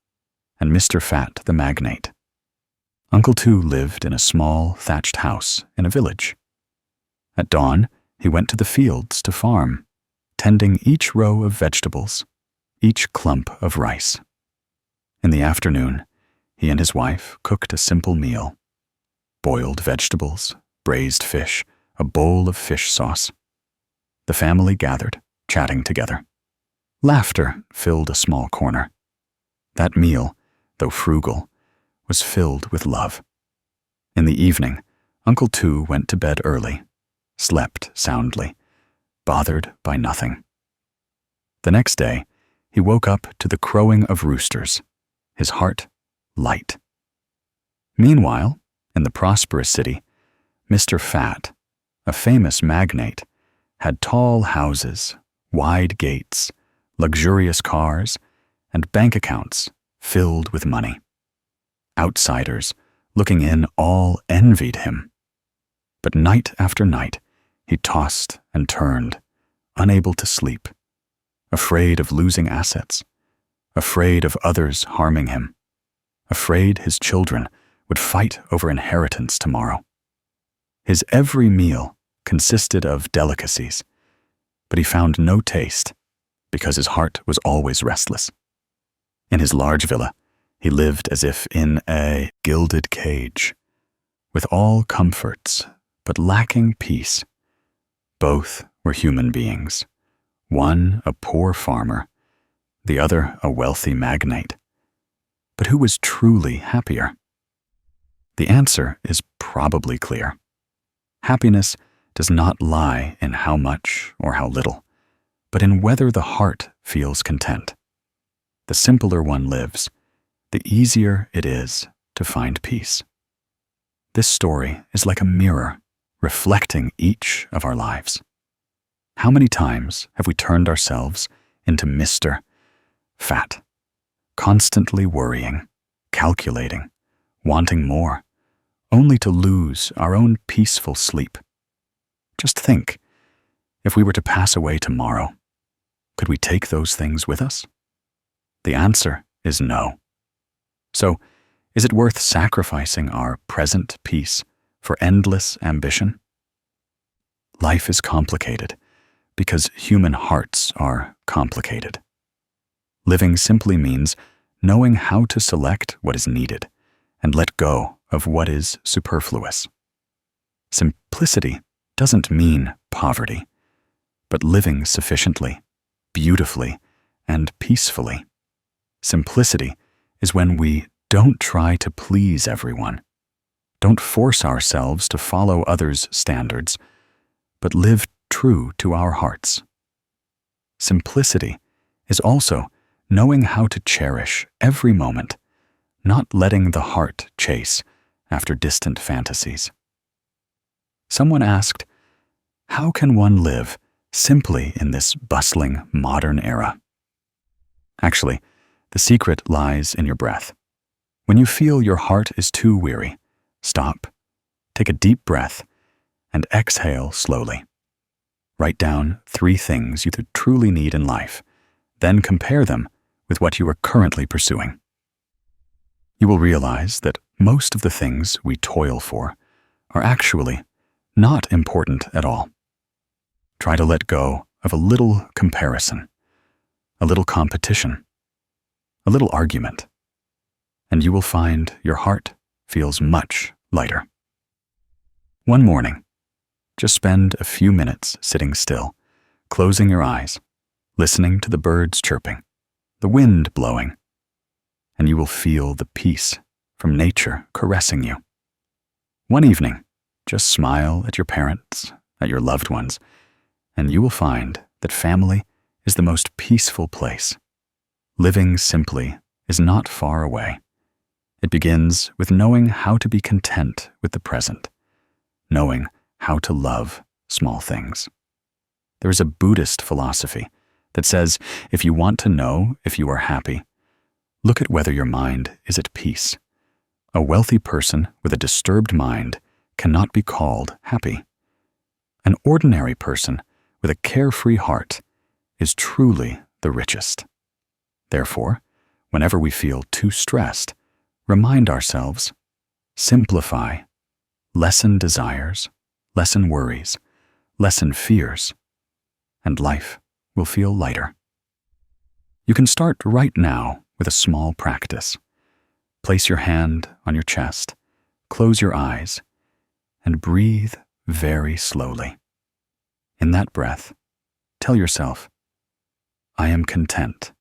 and Mr. Fat, the magnate. Uncle Two lived in a small thatched house in a village. At dawn, he went to the fields to farm, tending each row of vegetables, each clump of rice. In the afternoon, he and his wife cooked a simple meal: boiled vegetables, braised fish, a bowl of fish sauce. The family gathered, chatting together. Laughter filled a small corner. That meal, though frugal, was filled with love. In the evening, Uncle Two went to bed early, slept soundly, bothered by nothing. The next day, he woke up to the crowing of roosters, his heart light. Meanwhile, in the prosperous city, Mr. Fat, a famous magnate, had tall houses, wide gates, luxurious cars, and bank accounts filled with money. Outsiders, looking in, all envied him. But night after night, he tossed and turned, unable to sleep, afraid of losing assets, afraid of others harming him, afraid his children would fight over inheritance tomorrow. His every meal consisted of delicacies, but he found no taste because his heart was always restless. In his large villa, he lived as if in a gilded cage, with all comforts but lacking peace. Both were human beings, one a poor farmer, the other a wealthy magnate. But who was truly happier? The answer is probably clear. Happiness does not lie in how much or how little, but in whether the heart feels content. The simpler one lives, the easier it is to find peace. This story is like a mirror reflecting each of our lives. How many times have we turned ourselves into Mr. Fat, constantly worrying, calculating, wanting more, only to lose our own peaceful sleep? Just think, if we were to pass away tomorrow, could we take those things with us? The answer is no. So, is it worth sacrificing our present peace for endless ambition? Life is complicated because human hearts are complicated. Living simply means knowing how to select what is needed and let go of what is superfluous. Simplicity doesn't mean poverty, but living sufficiently, beautifully, and peacefully. Simplicity is when we don't try to please everyone, don't force ourselves to follow others' standards, but live true to our hearts. Simplicity is also knowing how to cherish every moment, not letting the heart chase after distant fantasies. Someone asked, how can one live simply in this bustling modern era? Actually, the secret lies in your breath. When you feel your heart is too weary, stop, take a deep breath, and exhale slowly. Write down 3 things you truly need in life, then compare them with what you are currently pursuing. You will realize that most of the things we toil for are actually not important at all. Try to let go of a little comparison, a little competition, a little argument, and you will find your heart feels much lighter. One morning, just spend a few minutes sitting still, closing your eyes, listening to the birds chirping, the wind blowing, and you will feel the peace from nature caressing you. One evening, just smile at your parents, at your loved ones, and you will find that family is the most peaceful place. Living simply is not far away. It begins with knowing how to be content with the present, knowing how to love small things. There is a Buddhist philosophy that says if you want to know if you are happy, look at whether your mind is at peace. A wealthy person with a disturbed mind cannot be called happy. An ordinary person with a carefree heart is truly the richest. Therefore, whenever we feel too stressed, remind ourselves, simplify, lessen desires, lessen worries, lessen fears, and life will feel lighter. You can start right now with a small practice. Place your hand on your chest, close your eyes, and breathe very slowly. In that breath, tell yourself, I am content.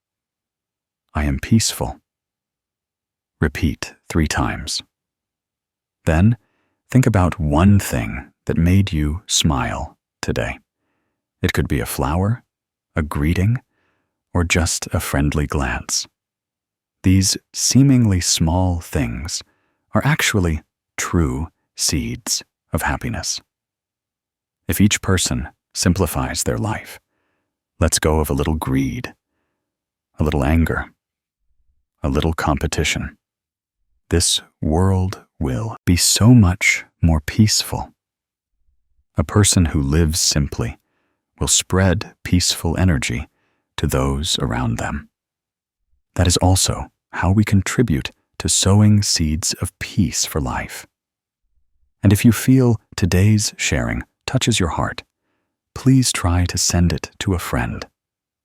I am peaceful. Repeat 3 times. Then, think about one thing that made you smile today. It could be a flower, a greeting, or just a friendly glance. These seemingly small things are actually true seeds of happiness. If each person simplifies their life, lets go of a little greed, a little anger, a little competition, this world will be so much more peaceful. A person who lives simply will spread peaceful energy to those around them. That is also how we contribute to sowing seeds of peace for life. And if you feel today's sharing touches your heart, please try to send it to a friend,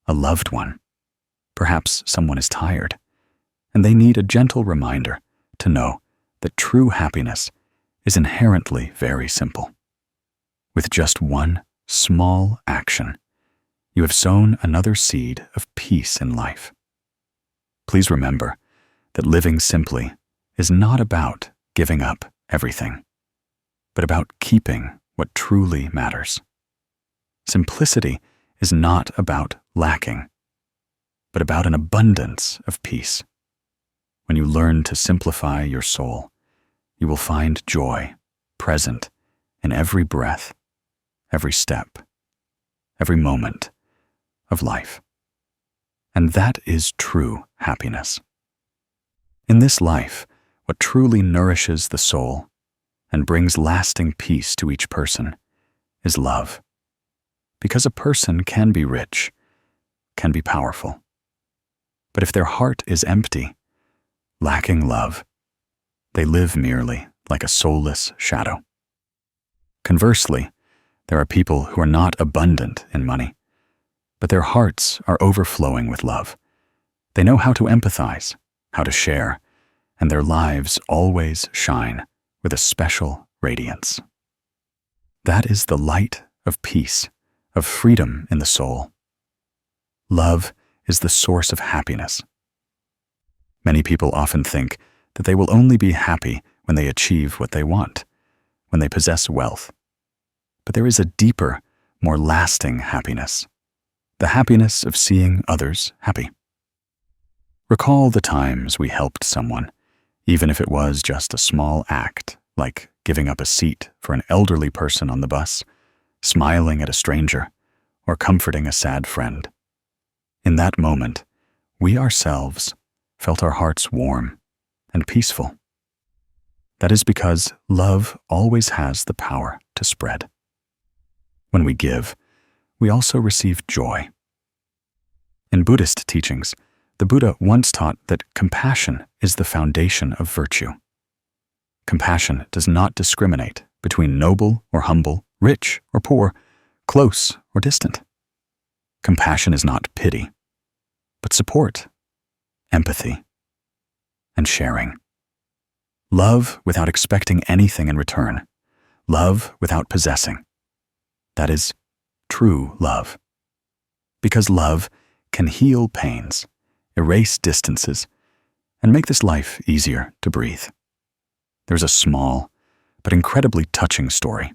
a loved one. Perhaps someone is tired, and they need a gentle reminder to know that true happiness is inherently very simple. With just one small action, you have sown another seed of peace in life. Please remember that living simply is not about giving up everything, but about keeping what truly matters. Simplicity is not about lacking, but about an abundance of peace. When you learn to simplify your soul, you will find joy present in every breath, every step, every moment of life. And that is true happiness. In this life, what truly nourishes the soul and brings lasting peace to each person is love. Because a person can be rich, can be powerful. But if their heart is empty, lacking love, they live merely like a soulless shadow. Conversely, there are people who are not abundant in money, but their hearts are overflowing with love. They know how to empathize, how to share, and their lives always shine with a special radiance. That is the light of peace, of freedom in the soul. Love is the source of happiness. Many people often think that they will only be happy when they achieve what they want, when they possess wealth. But there is a deeper, more lasting happiness, the happiness of seeing others happy. Recall the times we helped someone, even if it was just a small act, like giving up a seat for an elderly person on the bus, smiling at a stranger, or comforting a sad friend. In that moment, we ourselves felt our hearts warm and peaceful. That is because love always has the power to spread. When we give, we also receive joy. In Buddhist teachings, the Buddha once taught that compassion is the foundation of virtue. Compassion does not discriminate between noble or humble, rich or poor, close or distant. Compassion is not pity, but support, empathy, and sharing. Love without expecting anything in return. Love without possessing. That is true love. Because love can heal pains, erase distances, and make this life easier to breathe. There's a small but incredibly touching story.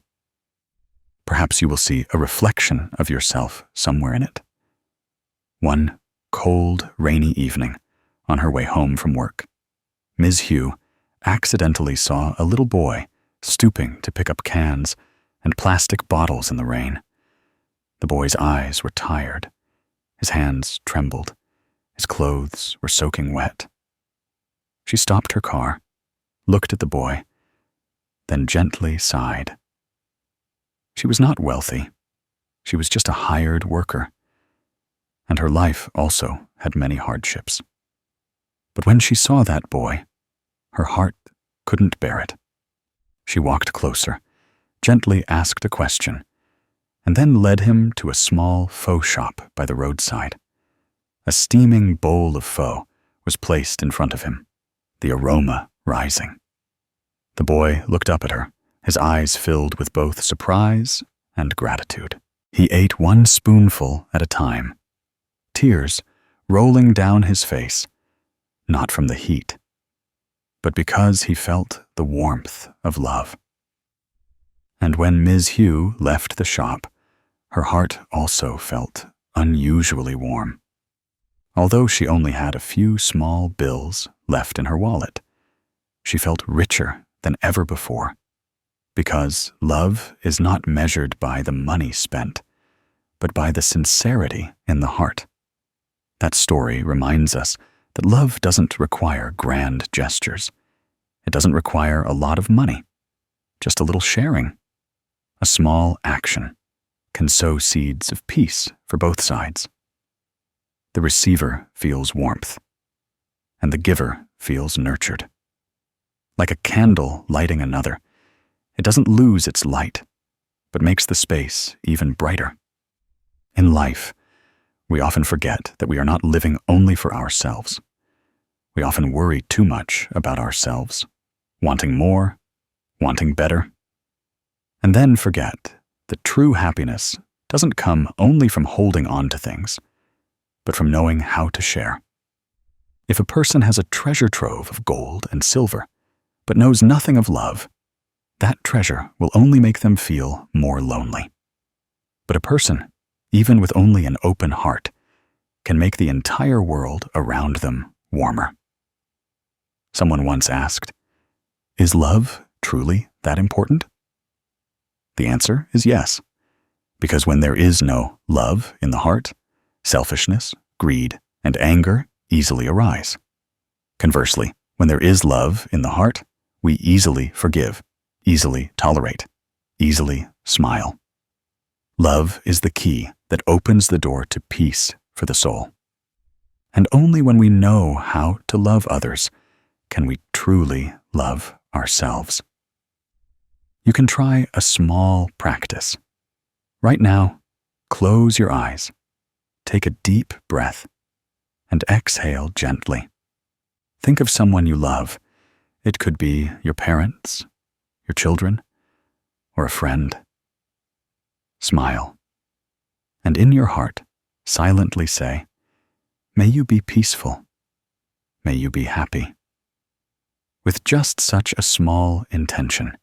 Perhaps you will see a reflection of yourself somewhere in it. One cold, rainy evening, on her way home from work, Ms. Hugh accidentally saw a little boy stooping to pick up cans and plastic bottles in the rain. The boy's eyes were tired. His hands trembled. His clothes were soaking wet. She stopped her car, looked at the boy, then gently sighed. She was not wealthy. She was just a hired worker. And her life also had many hardships. But when she saw that boy, her heart couldn't bear it. She walked closer, gently asked a question, and then led him to a small pho shop by the roadside. A steaming bowl of pho was placed in front of him, the aroma rising. The boy looked up at her, his eyes filled with both surprise and gratitude. He ate one spoonful at a time, tears rolling down his face, not from the heat, but because he felt the warmth of love. And when Ms. Hugh left the shop, her heart also felt unusually warm. Although she only had a few small bills left in her wallet, she felt richer than ever before, because love is not measured by the money spent, but by the sincerity in the heart. That story reminds us that love doesn't require grand gestures. It doesn't require a lot of money, just a little sharing. A small action can sow seeds of peace for both sides. The receiver feels warmth, and the giver feels nurtured. Like a candle lighting another, it doesn't lose its light, but makes the space even brighter. In life, we often forget that we are not living only for ourselves. We often worry too much about ourselves, wanting more, wanting better, and then forget that true happiness doesn't come only from holding on to things, but from knowing how to share. If a person has a treasure trove of gold and silver, but knows nothing of love, that treasure will only make them feel more lonely. But a person, even with only an open heart, can make the entire world around them warmer. Someone once asked, "Is love truly that important?" The answer is yes, because when there is no love in the heart, selfishness, greed, and anger easily arise. Conversely, when there is love in the heart, we easily forgive, easily tolerate, easily smile. Love is the key that opens the door to peace for the soul. And only when we know how to love others can we truly love ourselves. You can try a small practice. Right now, close your eyes, take a deep breath, and exhale gently. Think of someone you love. It could be your parents, your children, or a friend. Smile, and in your heart, silently say, "May you be peaceful. May you be happy." With just such a small intention,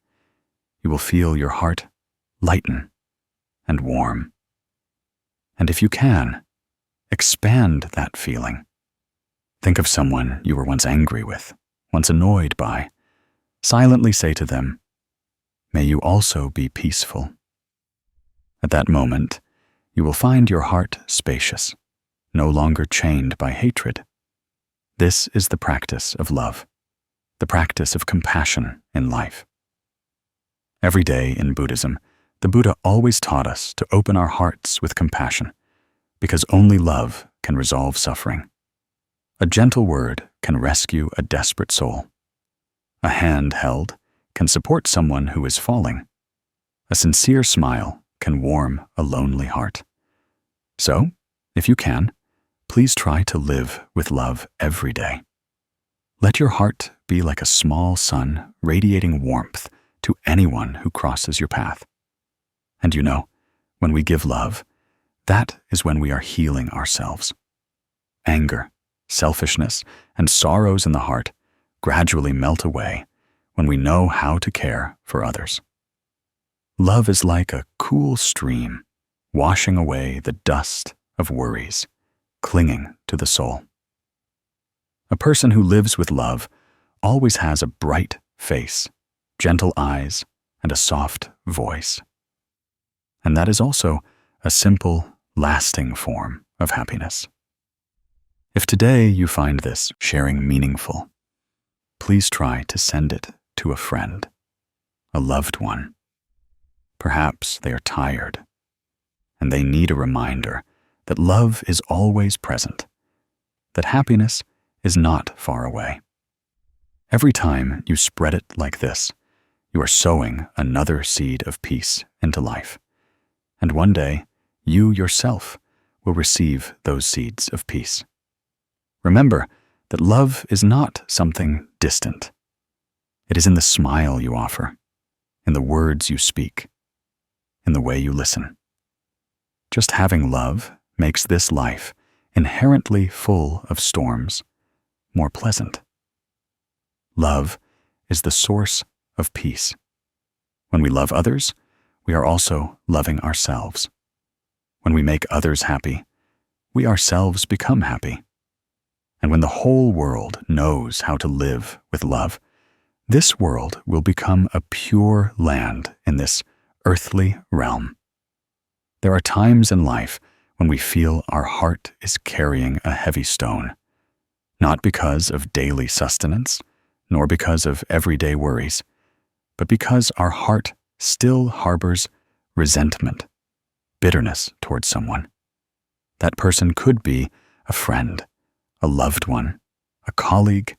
you will feel your heart lighten and warm. And if you can, expand that feeling. Think of someone you were once angry with, once annoyed by. Silently say to them, "May you also be peaceful." At that moment, you will find your heart spacious, no longer chained by hatred. This is the practice of love, the practice of compassion in life. Every day in Buddhism, the Buddha always taught us to open our hearts with compassion, because only love can resolve suffering. A gentle word can rescue a desperate soul. A hand held can support someone who is falling. A sincere smile can warm a lonely heart. So, if you can, please try to live with love every day. Let your heart be like a small sun radiating warmth to anyone who crosses your path. And you know, when we give love, that is when we are healing ourselves. Anger, selfishness, and sorrows in the heart gradually melt away when we know how to care for others. Love is like a cool stream, washing away the dust of worries, clinging to the soul. A person who lives with love always has a bright face, gentle eyes, and a soft voice. And that is also a simple, lasting form of happiness. If today you find this sharing meaningful, please try to send it to a friend, a loved one. Perhaps they are tired, and they need a reminder that love is always present, that happiness is not far away. Every time you spread it like this, you are sowing another seed of peace into life, and one day you yourself will receive those seeds of peace. Remember that love is not something distant. It is in the smile you offer, in the words you speak, in the way you listen. Just having love makes this life, inherently full of storms, more pleasant. Love is the source of peace. When we love others, we are also loving ourselves. When we make others happy, we ourselves become happy. And when the whole world knows how to live with love, this world will become a pure land in this earthly realm. There are times in life when we feel our heart is carrying a heavy stone, not because of daily sustenance, nor because of everyday worries, but because our heart still harbors resentment, bitterness towards someone. That person could be a friend, a loved one, a colleague,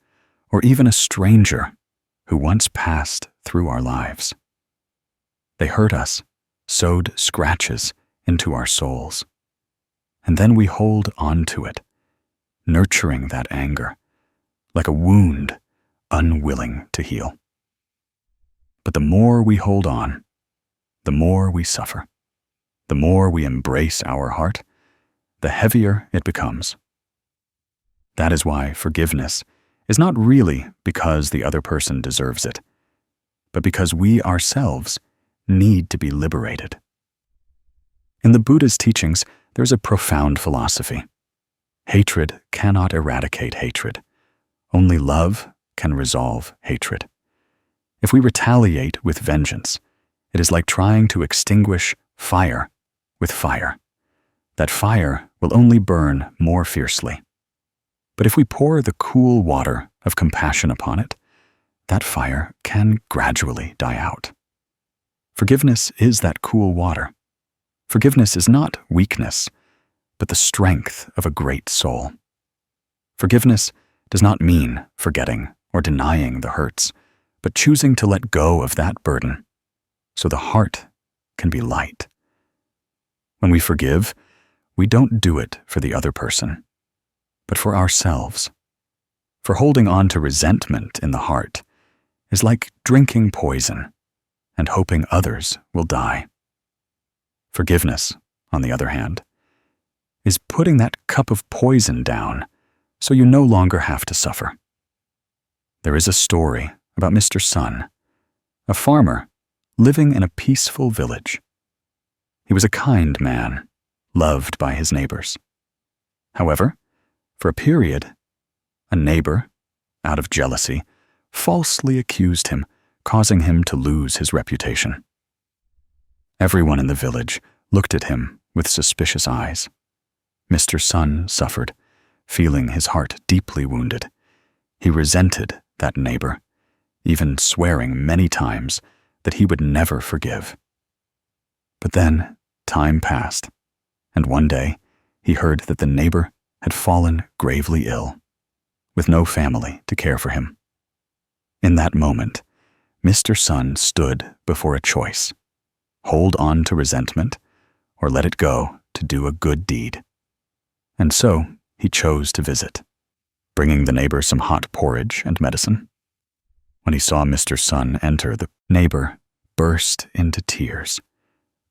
or even a stranger who once passed through our lives. They hurt us, sewed scratches into our souls, and then we hold on to it, nurturing that anger, like a wound unwilling to heal. But the more we hold on, the more we suffer. The more we embrace our heart, the heavier it becomes. That is why forgiveness is not really because the other person deserves it, but because we ourselves need to be liberated. In the Buddha's teachings, there's a profound philosophy. Hatred cannot eradicate hatred. Only love can resolve hatred. If we retaliate with vengeance, it is like trying to extinguish fire with fire. That fire will only burn more fiercely. But if we pour the cool water of compassion upon it, that fire can gradually die out. Forgiveness is that cool water. Forgiveness is not weakness, but the strength of a great soul. Forgiveness does not mean forgetting or denying the hurts, but choosing to let go of that burden so the heart can be light. When we forgive, we don't do it for the other person, but for ourselves. For holding on to resentment in the heart is like drinking poison and hoping others will die. Forgiveness, on the other hand, is putting that cup of poison down so you no longer have to suffer. There is a story about Mr. Sun, a farmer living in a peaceful village. He was a kind man, loved by his neighbors. However, for a period, a neighbor, out of jealousy, falsely accused him, causing him to lose his reputation. Everyone in the village looked at him with suspicious eyes. Mr. Sun suffered, feeling his heart deeply wounded. He resented that neighbor, even swearing many times that he would never forgive. But then time passed, and one day he heard that the neighbor had fallen gravely ill, with no family to care for him. In that moment, Mr. Sun stood before a choice: hold on to resentment or let it go to do a good deed. And so he chose to visit, bringing the neighbor some hot porridge and medicine. When he saw Mr. Sun enter, the neighbor burst into tears,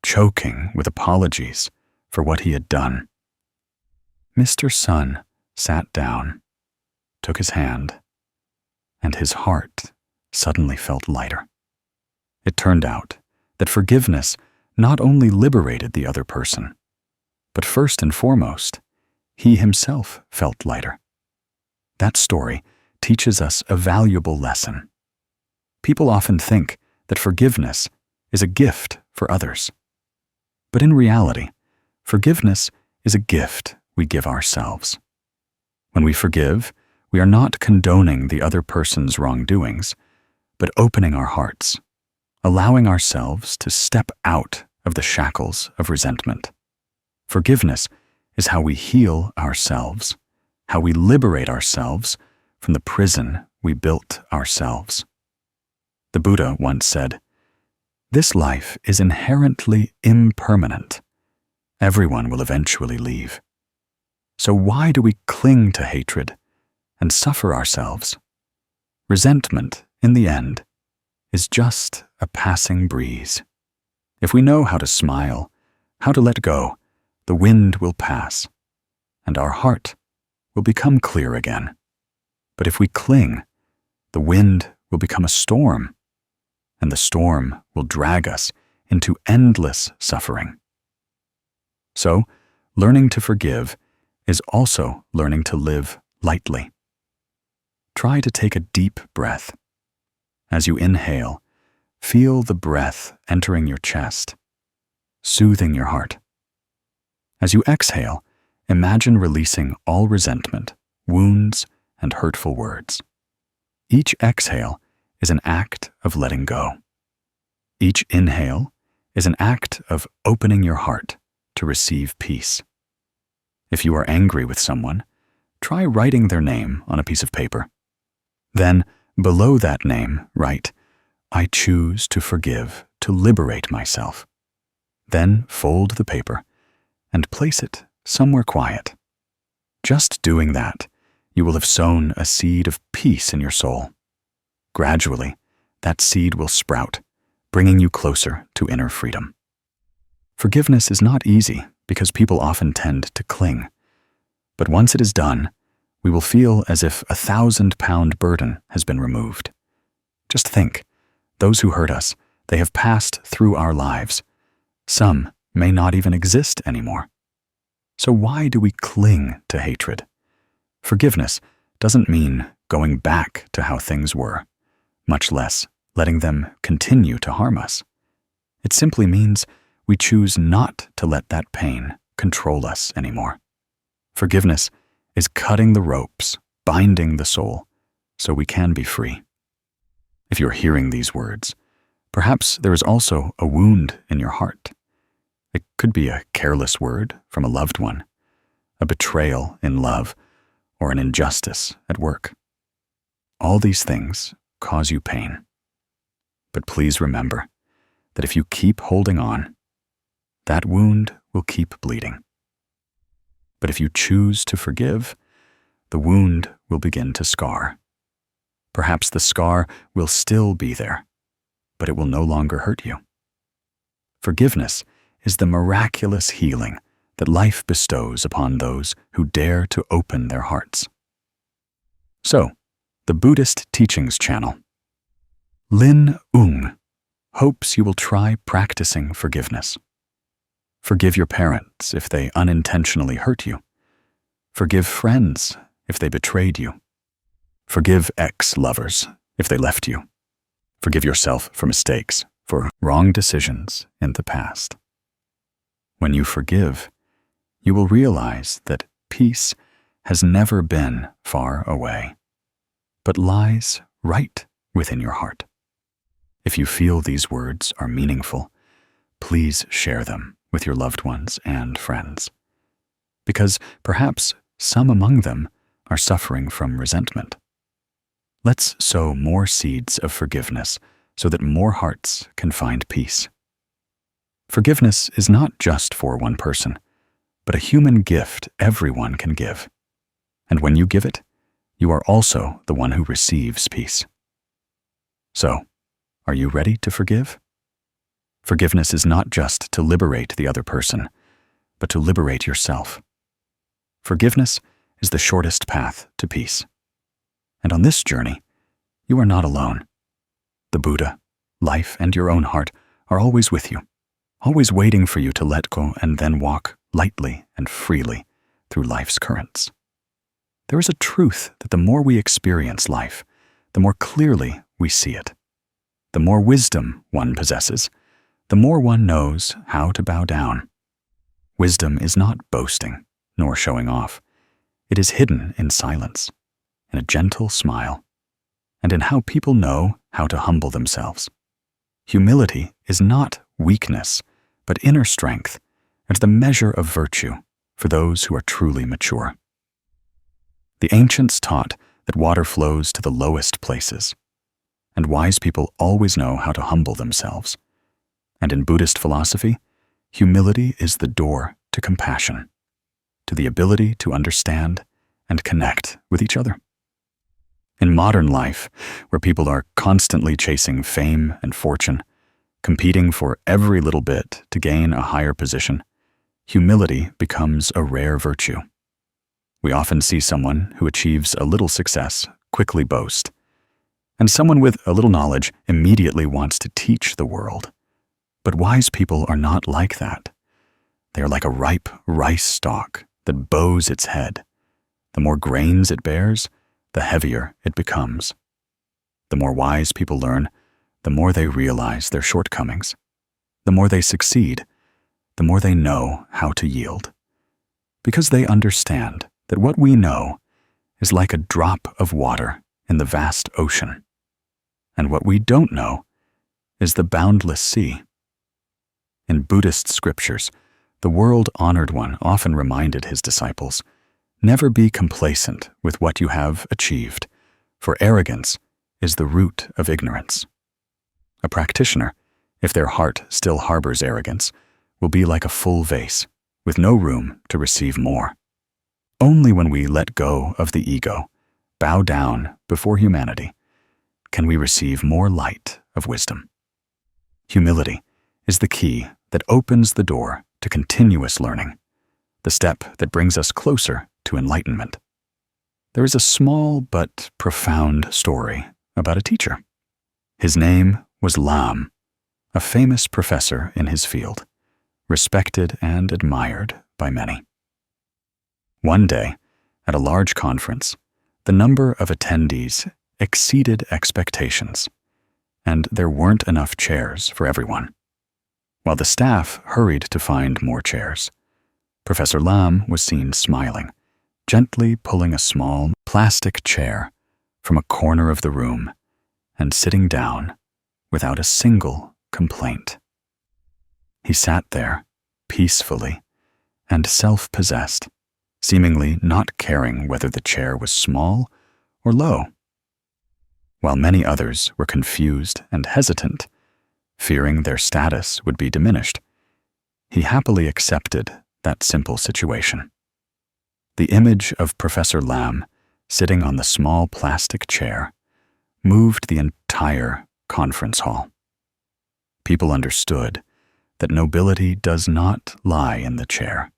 choking with apologies for what he had done. Mr. Sun sat down, took his hand, and his heart suddenly felt lighter. It turned out that forgiveness not only liberated the other person, but first and foremost, he himself felt lighter. That story teaches us a valuable lesson. People often think that forgiveness is a gift for others. But in reality, forgiveness is a gift we give ourselves. When we forgive, we are not condoning the other person's wrongdoings, but opening our hearts, allowing ourselves to step out of the shackles of resentment. Forgiveness is how we heal ourselves, how we liberate ourselves from the prison we built ourselves. The Buddha once said, "This life is inherently impermanent. Everyone will eventually leave. So why do we cling to hatred and suffer ourselves? Resentment, in the end, is just a passing breeze. If we know how to smile, how to let go, the wind will pass, and our heart will become clear again. But if we cling, the wind will become a storm, and the storm will drag us into endless suffering." So, learning to forgive is also learning to live lightly. Try to take a deep breath. As you inhale, feel the breath entering your chest, soothing your heart. As you exhale, imagine releasing all resentment, wounds, and hurtful words. Each exhale is an act of letting go. Each inhale is an act of opening your heart to receive peace. If you are angry with someone, try writing their name on a piece of paper. Then Below that name, write, "I choose to forgive to liberate myself." Then fold the paper and place it somewhere quiet. Just doing that, you will have sown a seed of peace in your soul. Gradually, that seed will sprout, bringing you closer to inner freedom. Forgiveness is not easy because people often tend to cling. But once it is done, we will feel as if a 1,000-pound burden has been removed. Just think, those who hurt us, they have passed through our lives. Some may not even exist anymore. So why do we cling to hatred? Forgiveness doesn't mean going back to how things were, much less letting them continue to harm us. It simply means we choose not to let that pain control us anymore. Forgiveness is cutting the ropes, binding the soul, so we can be free. If you're hearing these words, perhaps there is also a wound in your heart. It could be a careless word from a loved one, a betrayal in love, or an injustice at work. All these things cause you pain. But please remember that if you keep holding on, that wound will keep bleeding. But if you choose to forgive, the wound will begin to scar. Perhaps the scar will still be there, but it will no longer hurt you. Forgiveness is the miraculous healing that life bestows upon those who dare to open their hearts. So, the Buddhist Teachings Channel. Lin Ung hopes you will try practicing forgiveness. Forgive your parents if they unintentionally hurt you. Forgive friends if they betrayed you. Forgive ex-lovers if they left you. Forgive yourself for mistakes, for wrong decisions in the past. When you forgive, you will realize that peace has never been far away, but lies right within your heart. If you feel these words are meaningful, please share them with your loved ones and friends, because perhaps some among them are suffering from resentment. Let's sow more seeds of forgiveness so that more hearts can find peace. Forgiveness is not just for one person, but a human gift everyone can give. And when you give it, you are also the one who receives peace. So, are you ready to forgive? Forgiveness is not just to liberate the other person, but to liberate yourself. Forgiveness is the shortest path to peace. And on this journey, you are not alone. The Buddha, life, and your own heart are always with you, always waiting for you to let go and then walk lightly and freely through life's currents. There is a truth that the more we experience life, the more clearly we see it. The more wisdom one possesses, the more one knows how to bow down. Wisdom is not boasting, nor showing off. It is hidden in silence, in a gentle smile, and in how people know how to humble themselves. Humility is not weakness, but inner strength, and the measure of virtue for those who are truly mature. The ancients taught that water flows to the lowest places, and wise people always know how to humble themselves. And in Buddhist philosophy, humility is the door to compassion, to the ability to understand and connect with each other. In modern life, where people are constantly chasing fame and fortune, competing for every little bit to gain a higher position, humility becomes a rare virtue. We often see someone who achieves a little success quickly boast, and someone with a little knowledge immediately wants to teach the world. But wise people are not like that. They are like a ripe rice stalk that bows its head. The more grains it bears, the heavier it becomes. The more wise people learn, the more they realize their shortcomings. The more they succeed, the more they know how to yield. Because they understand that what we know is like a drop of water in the vast ocean, and what we don't know is the boundless sea. In Buddhist scriptures, the world-honored one often reminded his disciples, "Never be complacent with what you have achieved, for arrogance is the root of ignorance. A practitioner, if their heart still harbors arrogance, will be like a full vase, with no room to receive more. Only when we let go of the ego, bow down before humanity, can we receive more light of wisdom. Humility is the key that opens the door to continuous learning, the step that brings us closer to enlightenment. There is a small but profound story about a teacher. His name was Lam, a famous professor in his field, respected and admired by many. One day, at a large conference, the number of attendees exceeded expectations, and there weren't enough chairs for everyone. While the staff hurried to find more chairs, Professor Lam was seen smiling, gently pulling a small plastic chair from a corner of the room and sitting down without a single complaint. He sat there, peacefully and self-possessed, seemingly not caring whether the chair was small or low. While many others were confused and hesitant, fearing their status would be diminished, he happily accepted that simple situation. The image of Professor Lam sitting on the small plastic chair moved the entire conference hall. People understood that nobility does not lie in the chair,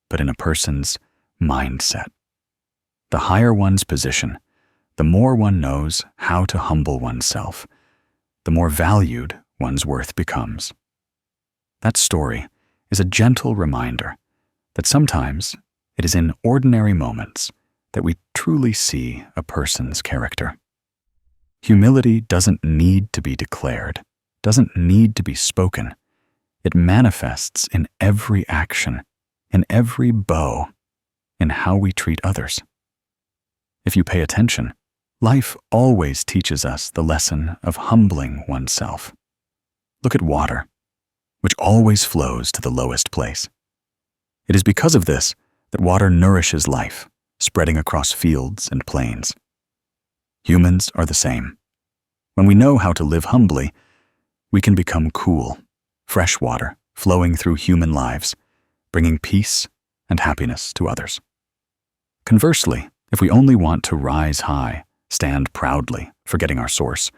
but in a person's mindset. The higher one's position, the more one knows how to humble oneself, the more valued one's worth becomes. That story is a gentle reminder that sometimes it is in ordinary moments that we truly see a person's character. Humility doesn't need to be declared, doesn't need to be spoken. It manifests in every action, in every bow, in how we treat others. If you pay attention, life always teaches us the lesson of humbling oneself. Look at water, which always flows to the lowest place. It is because of this that water nourishes life, spreading across fields and plains. Humans are the same. When we know how to live humbly, we can become cool, fresh water flowing through human lives, bringing peace and happiness to others. Conversely, if we only want to rise high, stand proudly, forgetting our source,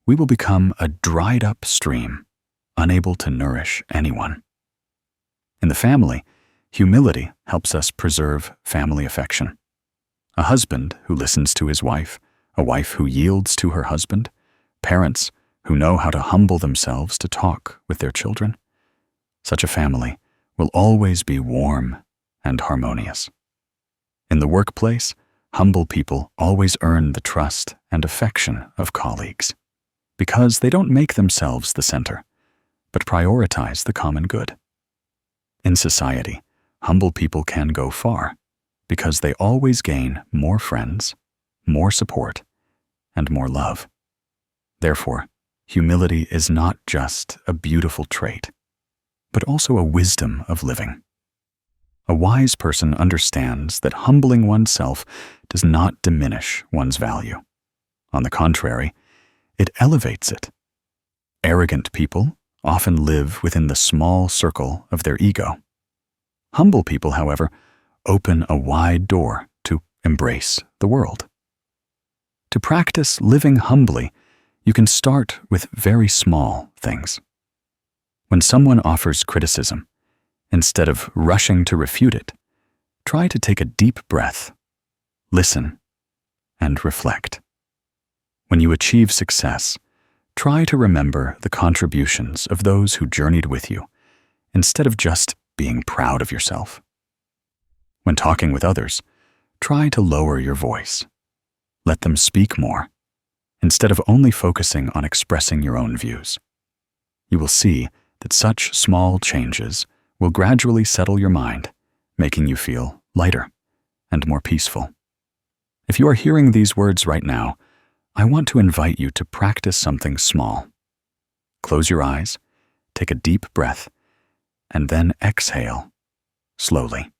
we will become a dried-up stream, unable to nourish anyone. In the family, humility helps us preserve family affection. A husband who listens to his wife, a wife who yields to her husband, parents who know how to humble themselves to talk with their children. Such a family will always be warm and harmonious. In the workplace, humble people always earn the trust and affection of colleagues, because they don't make themselves the center, but prioritize the common good. In society, humble people can go far, because they always gain more friends, more support, and more love. Therefore, humility is not just a beautiful trait, but also a wisdom of living. A wise person understands that humbling oneself does not diminish one's value. On the contrary, it elevates it. Arrogant people often live within the small circle of their ego. Humble people, however, open a wide door to embrace the world. To practice living humbly, you can start with very small things. When someone offers criticism, instead of rushing to refute it, try to take a deep breath, listen, and reflect. When you achieve success, try to remember the contributions of those who journeyed with you, instead of just being proud of yourself. When talking with others, try to lower your voice. Let them speak more, instead of only focusing on expressing your own views. You will see that such small changes will gradually settle your mind, making you feel lighter and more peaceful. If you are hearing these words right now, I want to invite you to practice something small. Close your eyes, take a deep breath, and then exhale slowly.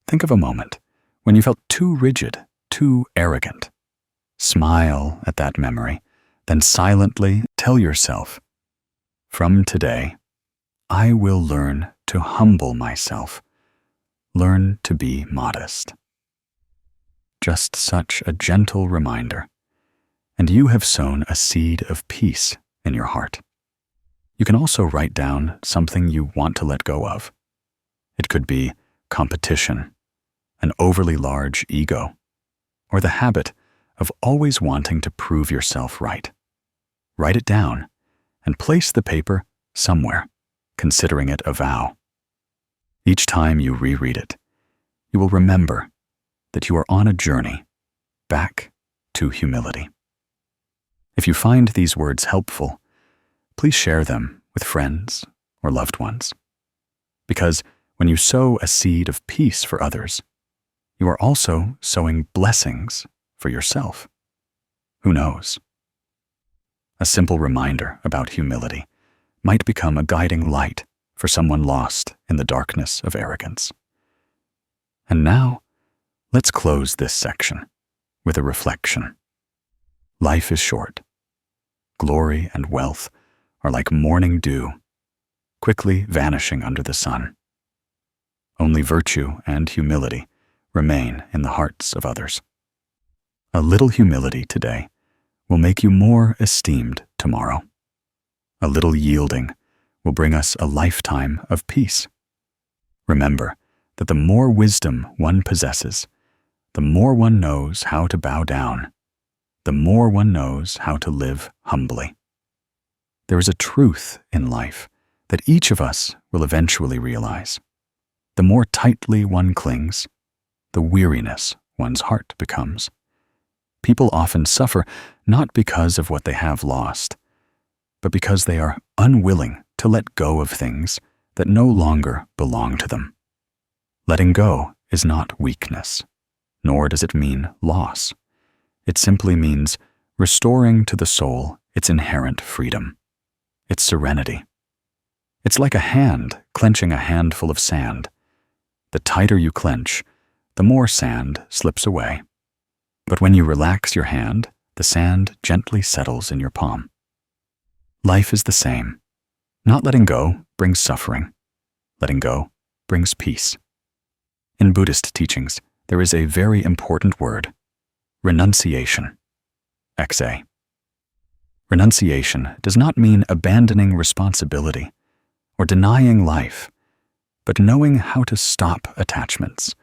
Think of a moment when you felt too rigid, too arrogant. Smile at that memory, then silently tell yourself, from today, I will learn to humble myself, learn to be modest. Just such a gentle reminder, and you have sown a seed of peace in your heart. You can also write down something you want to let go of. It could be competition, an overly large ego, or the habit of always wanting to prove yourself right. Write it down and place the paper somewhere, considering it a vow. Each time you reread it, you will remember that you are on a journey back to humility. If you find these words helpful, please share them with friends or loved ones. Because when you sow a seed of peace for others, you are also sowing blessings for yourself. Who knows? A simple reminder about humility might become a guiding light for someone lost in the darkness of arrogance. And now, let's close this section with a reflection. Life is short. Glory and wealth are like morning dew, quickly vanishing under the sun. Only virtue and humility remain in the hearts of others. A little humility today will make you more esteemed tomorrow. A little yielding will bring us a lifetime of peace. Remember that the more wisdom one possesses, the more one knows how to bow down, the more one knows how to live humbly. There is a truth in life that each of us will eventually realize. The more tightly one clings, the weariness one's heart becomes. People often suffer not because of what they have lost, but because they are unwilling to let go of things that no longer belong to them. Letting go is not weakness, nor does it mean loss. It simply means restoring to the soul its inherent freedom, its serenity. It's like a hand clenching a handful of sand. The tighter you clench, the more sand slips away. But when you relax your hand, the sand gently settles in your palm. Life is the same. Not letting go brings suffering. Letting go brings peace. In Buddhist teachings, there is a very important word, renunciation. XA. Renunciation does not mean abandoning responsibility or denying life, but knowing how to stop attachments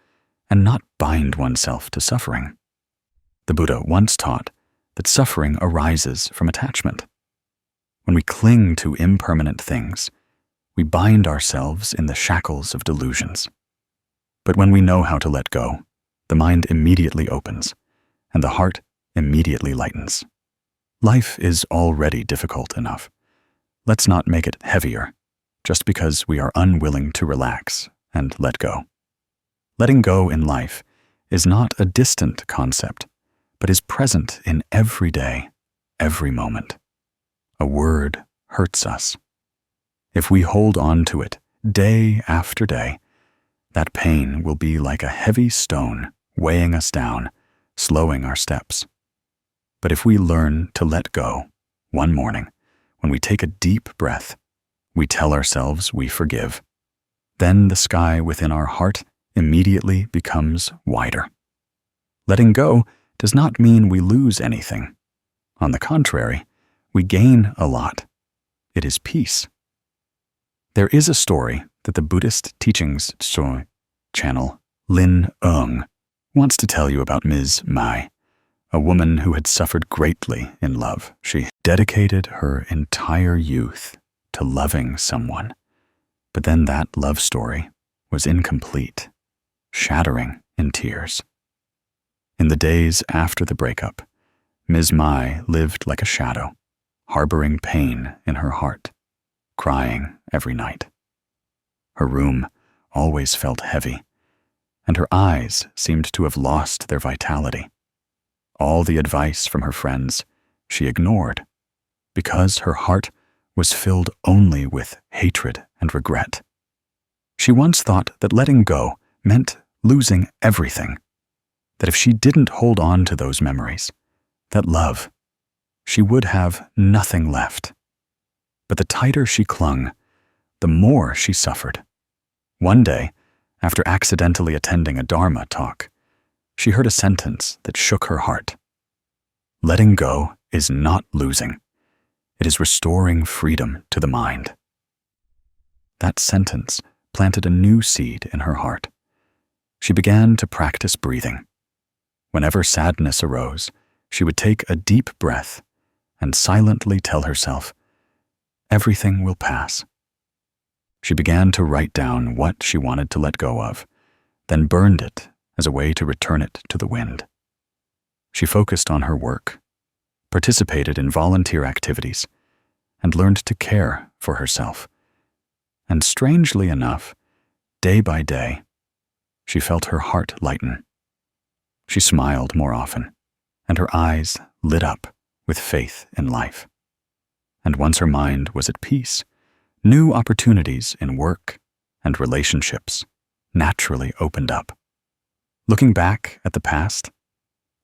and not bind oneself to suffering. The Buddha once taught that suffering arises from attachment. When we cling to impermanent things, we bind ourselves in the shackles of delusions. But when we know how to let go, the mind immediately opens, and the heart immediately lightens. Life is already difficult enough. Let's not make it heavier, just because we are unwilling to relax and let go. Letting go in life is not a distant concept, but is present in every day, every moment. A word hurts us. If we hold on to it day after day, that pain will be like a heavy stone weighing us down, slowing our steps. But if we learn to let go, one morning, when we take a deep breath, we tell ourselves we forgive, then the sky within our heart immediately becomes wider. Letting go does not mean we lose anything. On the contrary, we gain a lot. It is peace. There is a story that the Buddhist teachings channel Lin Ung wants to tell you about Ms. Mai, a woman who had suffered greatly in love. She dedicated her entire youth to loving someone, but then that love story was incomplete, shattering in tears. In the days after the breakup, Ms. Mai lived like a shadow, harboring pain in her heart, crying every night. Her room always felt heavy, and her eyes seemed to have lost their vitality. All the advice from her friends she ignored, because her heart was filled only with hatred and regret. She once thought that letting go meant losing everything, that if she didn't hold on to those memories, that love, she would have nothing left. But the tighter she clung, the more she suffered. One day, after accidentally attending a Dharma talk, she heard a sentence that shook her heart. Letting go is not losing. It is restoring freedom to the mind. That sentence planted a new seed in her heart. She began to practice breathing. Whenever sadness arose, she would take a deep breath and silently tell herself, "Everything will pass." She began to write down what she wanted to let go of, then burned it as a way to return it to the wind. She focused on her work, participated in volunteer activities, and learned to care for herself. And strangely enough, day by day, she felt her heart lighten. She smiled more often, and her eyes lit up with faith in life. And once her mind was at peace, new opportunities in work and relationships naturally opened up. Looking back at the past,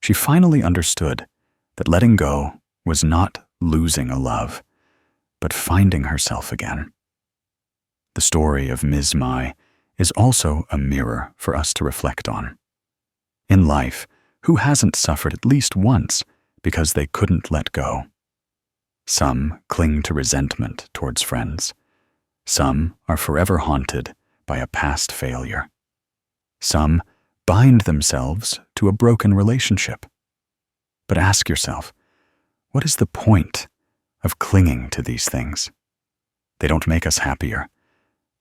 she finally understood that letting go was not losing a love, but finding herself again. The story of Ms. Mai is also a mirror for us to reflect on. In life, who hasn't suffered at least once because they couldn't let go? Some cling to resentment towards friends. Some are forever haunted by a past failure. Some bind themselves to a broken relationship. But ask yourself, what is the point of clinging to these things? They don't make us happier,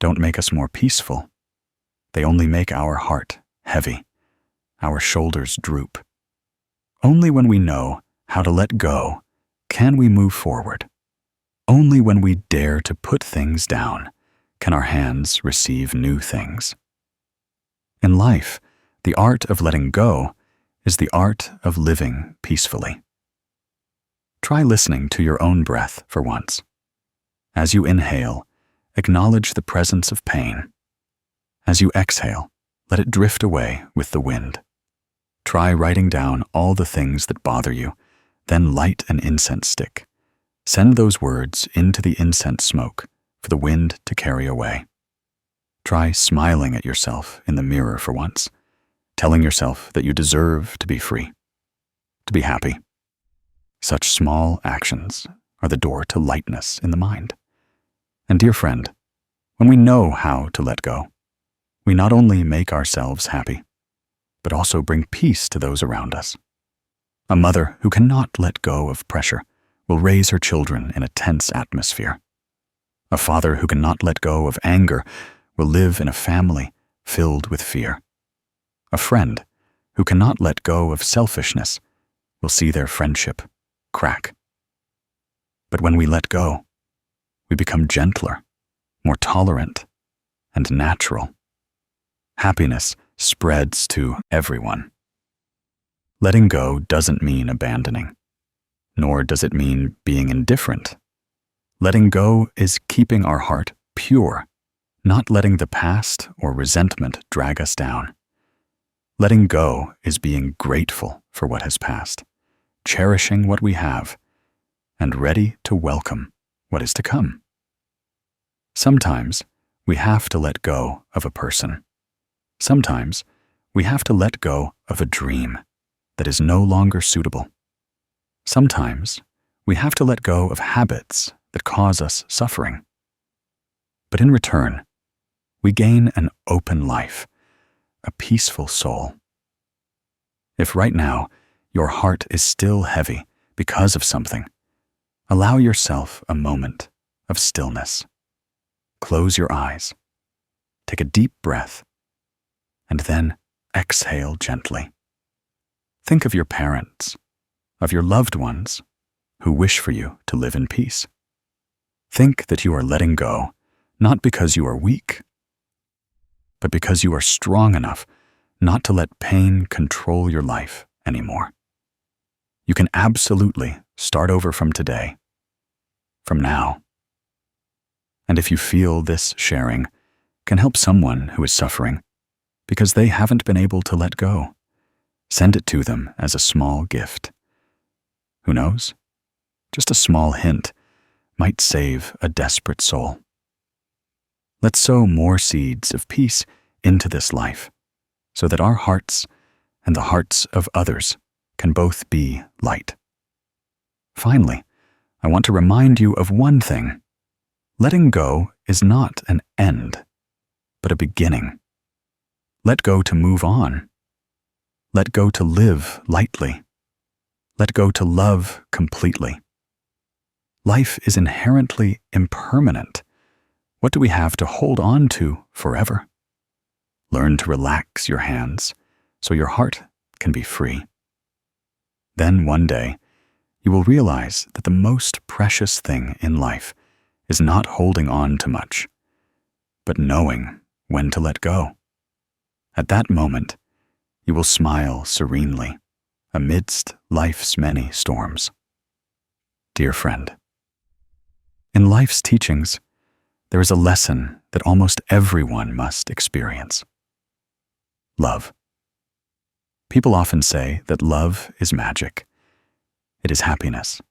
don't make us more peaceful. They only make our heart heavy, our shoulders droop. Only when we know how to let go can we move forward. Only when we dare to put things down can our hands receive new things. In life, the art of letting go is the art of living peacefully. Try listening to your own breath for once. As you inhale, acknowledge the presence of pain. As you exhale, let it drift away with the wind. Try writing down all the things that bother you, then light an incense stick. Send those words into the incense smoke for the wind to carry away. Try smiling at yourself in the mirror for once, telling yourself that you deserve to be free, to be happy. Such small actions are the door to lightness in the mind. And dear friend, when we know how to let go, we not only make ourselves happy, but also bring peace to those around us. A mother who cannot let go of pressure will raise her children in a tense atmosphere. A father who cannot let go of anger will live in a family filled with fear. A friend who cannot let go of selfishness will see their friendship crack. But when we let go, we become gentler, more tolerant, and natural. Happiness spreads to everyone. Letting go doesn't mean abandoning, nor does it mean being indifferent. Letting go is keeping our heart pure, not letting the past or resentment drag us down. Letting go is being grateful for what has passed, cherishing what we have, and ready to welcome what is to come. Sometimes we have to let go of a person. Sometimes we have to let go of a dream that is no longer suitable. Sometimes we have to let go of habits that cause us suffering. But in return, we gain an open life, a peaceful soul. If right now your heart is still heavy because of something, allow yourself a moment of stillness. Close your eyes, take a deep breath, and then exhale gently. Think of your parents, of your loved ones who wish for you to live in peace. Think that you are letting go, not because you are weak, but because you are strong enough not to let pain control your life anymore. You can absolutely start over from today, from now. And if you feel this sharing can help someone who is suffering because they haven't been able to let go, send it to them as a small gift. Who knows? Just a small hint might save a desperate soul. Let's sow more seeds of peace into this life, so that our hearts and the hearts of others can both be light. Finally, I want to remind you of one thing. Letting go is not an end, but a beginning. Let go to move on. Let go to live lightly. Let go to love completely. Life is inherently impermanent. What do we have to hold on to forever? Learn to relax your hands so your heart can be free. Then one day, you will realize that the most precious thing in life is not holding on to much, but knowing when to let go. At that moment, you will smile serenely amidst life's many storms. Dear friend, in life's teachings, there is a lesson that almost everyone must experience. Love. People often say that love is magic. It is happiness.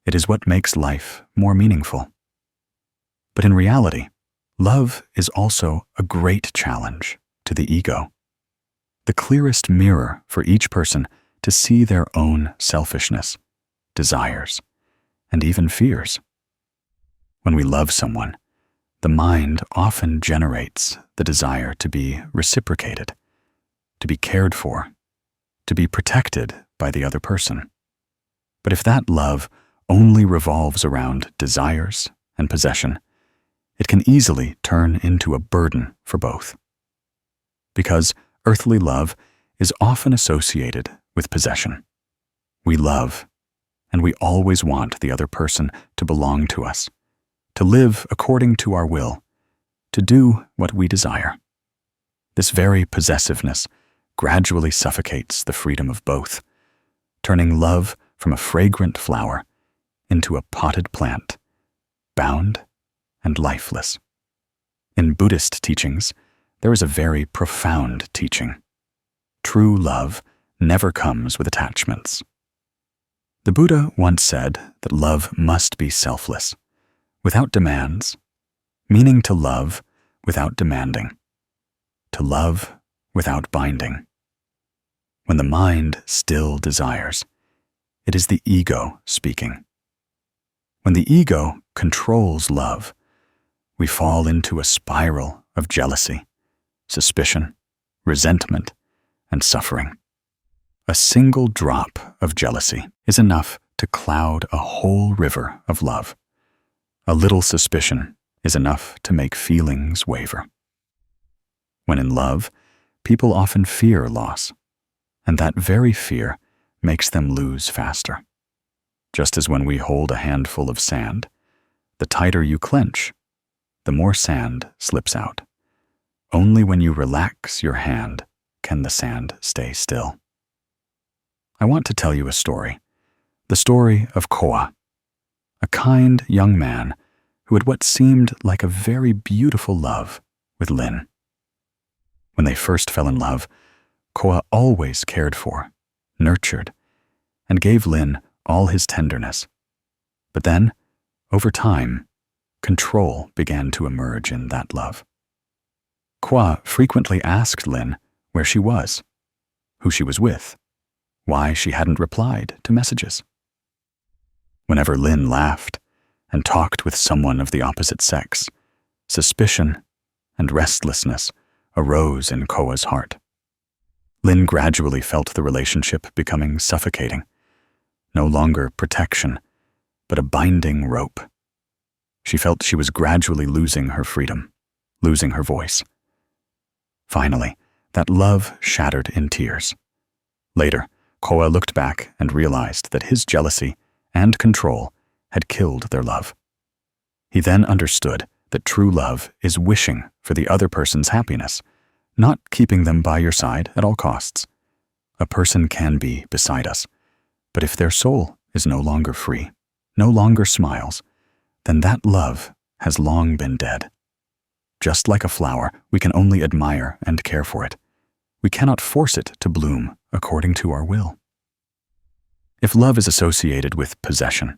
It is what makes life more meaningful. But in reality, love is also a great challenge to the ego, the clearest mirror for each person to see their own selfishness, desires, and even fears. When we love someone, the mind often generates the desire to be reciprocated, to be cared for, to be protected by the other person. But if that love only revolves around desires and possession, it can easily turn into a burden for both. Because earthly love is often associated with possession. We love, and we always want the other person to belong to us, to live according to our will, to do what we desire. This very possessiveness gradually suffocates the freedom of both, turning love from a fragrant flower into a potted plant, bound and lifeless. In Buddhist teachings, there is a very profound teaching. True love never comes with attachments. The Buddha once said that love must be selfless, without demands, meaning to love without demanding, to love without binding. When the mind still desires, it is the ego speaking. When the ego controls love, we fall into a spiral of jealousy, suspicion, resentment, and suffering. A single drop of jealousy is enough to cloud a whole river of love. A little suspicion is enough to make feelings waver. When in love, people often fear loss, and that very fear makes them lose faster. Just as when we hold a handful of sand, the tighter you clench, the more sand slips out. Only when you relax your hand can the sand stay still. I want to tell you a story, the story of Koa, a kind young man who had what seemed like a very beautiful love with Lin. When they first fell in love, Koa always cared for, nurtured, and gave Lin all his tenderness. But then, over time, control began to emerge in that love. Koa frequently asked Lin where she was, who she was with, why she hadn't replied to messages. Whenever Lin laughed and talked with someone of the opposite sex, suspicion and restlessness arose in Koa's heart. Lin gradually felt the relationship becoming suffocating, no longer protection, but a binding rope. She felt she was gradually losing her freedom, losing her voice. Finally, that love shattered in tears. Later, Koa looked back and realized that his jealousy and control had killed their love. He then understood that true love is wishing for the other person's happiness, not keeping them by your side at all costs. A person can be beside us, but if their soul is no longer free, no longer smiles, then that love has long been dead. Just like a flower, we can only admire and care for it. We cannot force it to bloom according to our will. If love is associated with possession,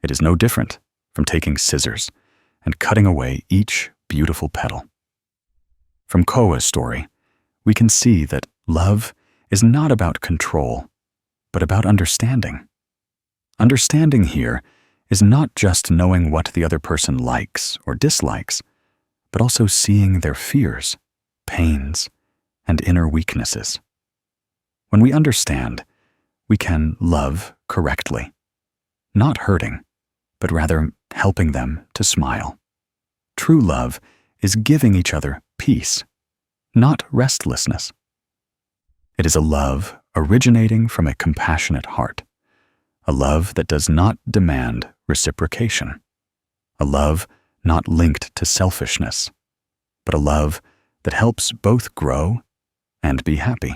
it is no different from taking scissors and cutting away each beautiful petal. From Koa's story, we can see that love is not about control, but about understanding. Understanding here is not just knowing what the other person likes or dislikes, but also seeing their fears, pains, and inner weaknesses. When we understand, we can love correctly, not hurting, but rather helping them to smile. True love is giving each other peace, not restlessness. It is a love originating from a compassionate heart, a love that does not demand reciprocation, a love not linked to selfishness, but a love that helps both grow and be happy.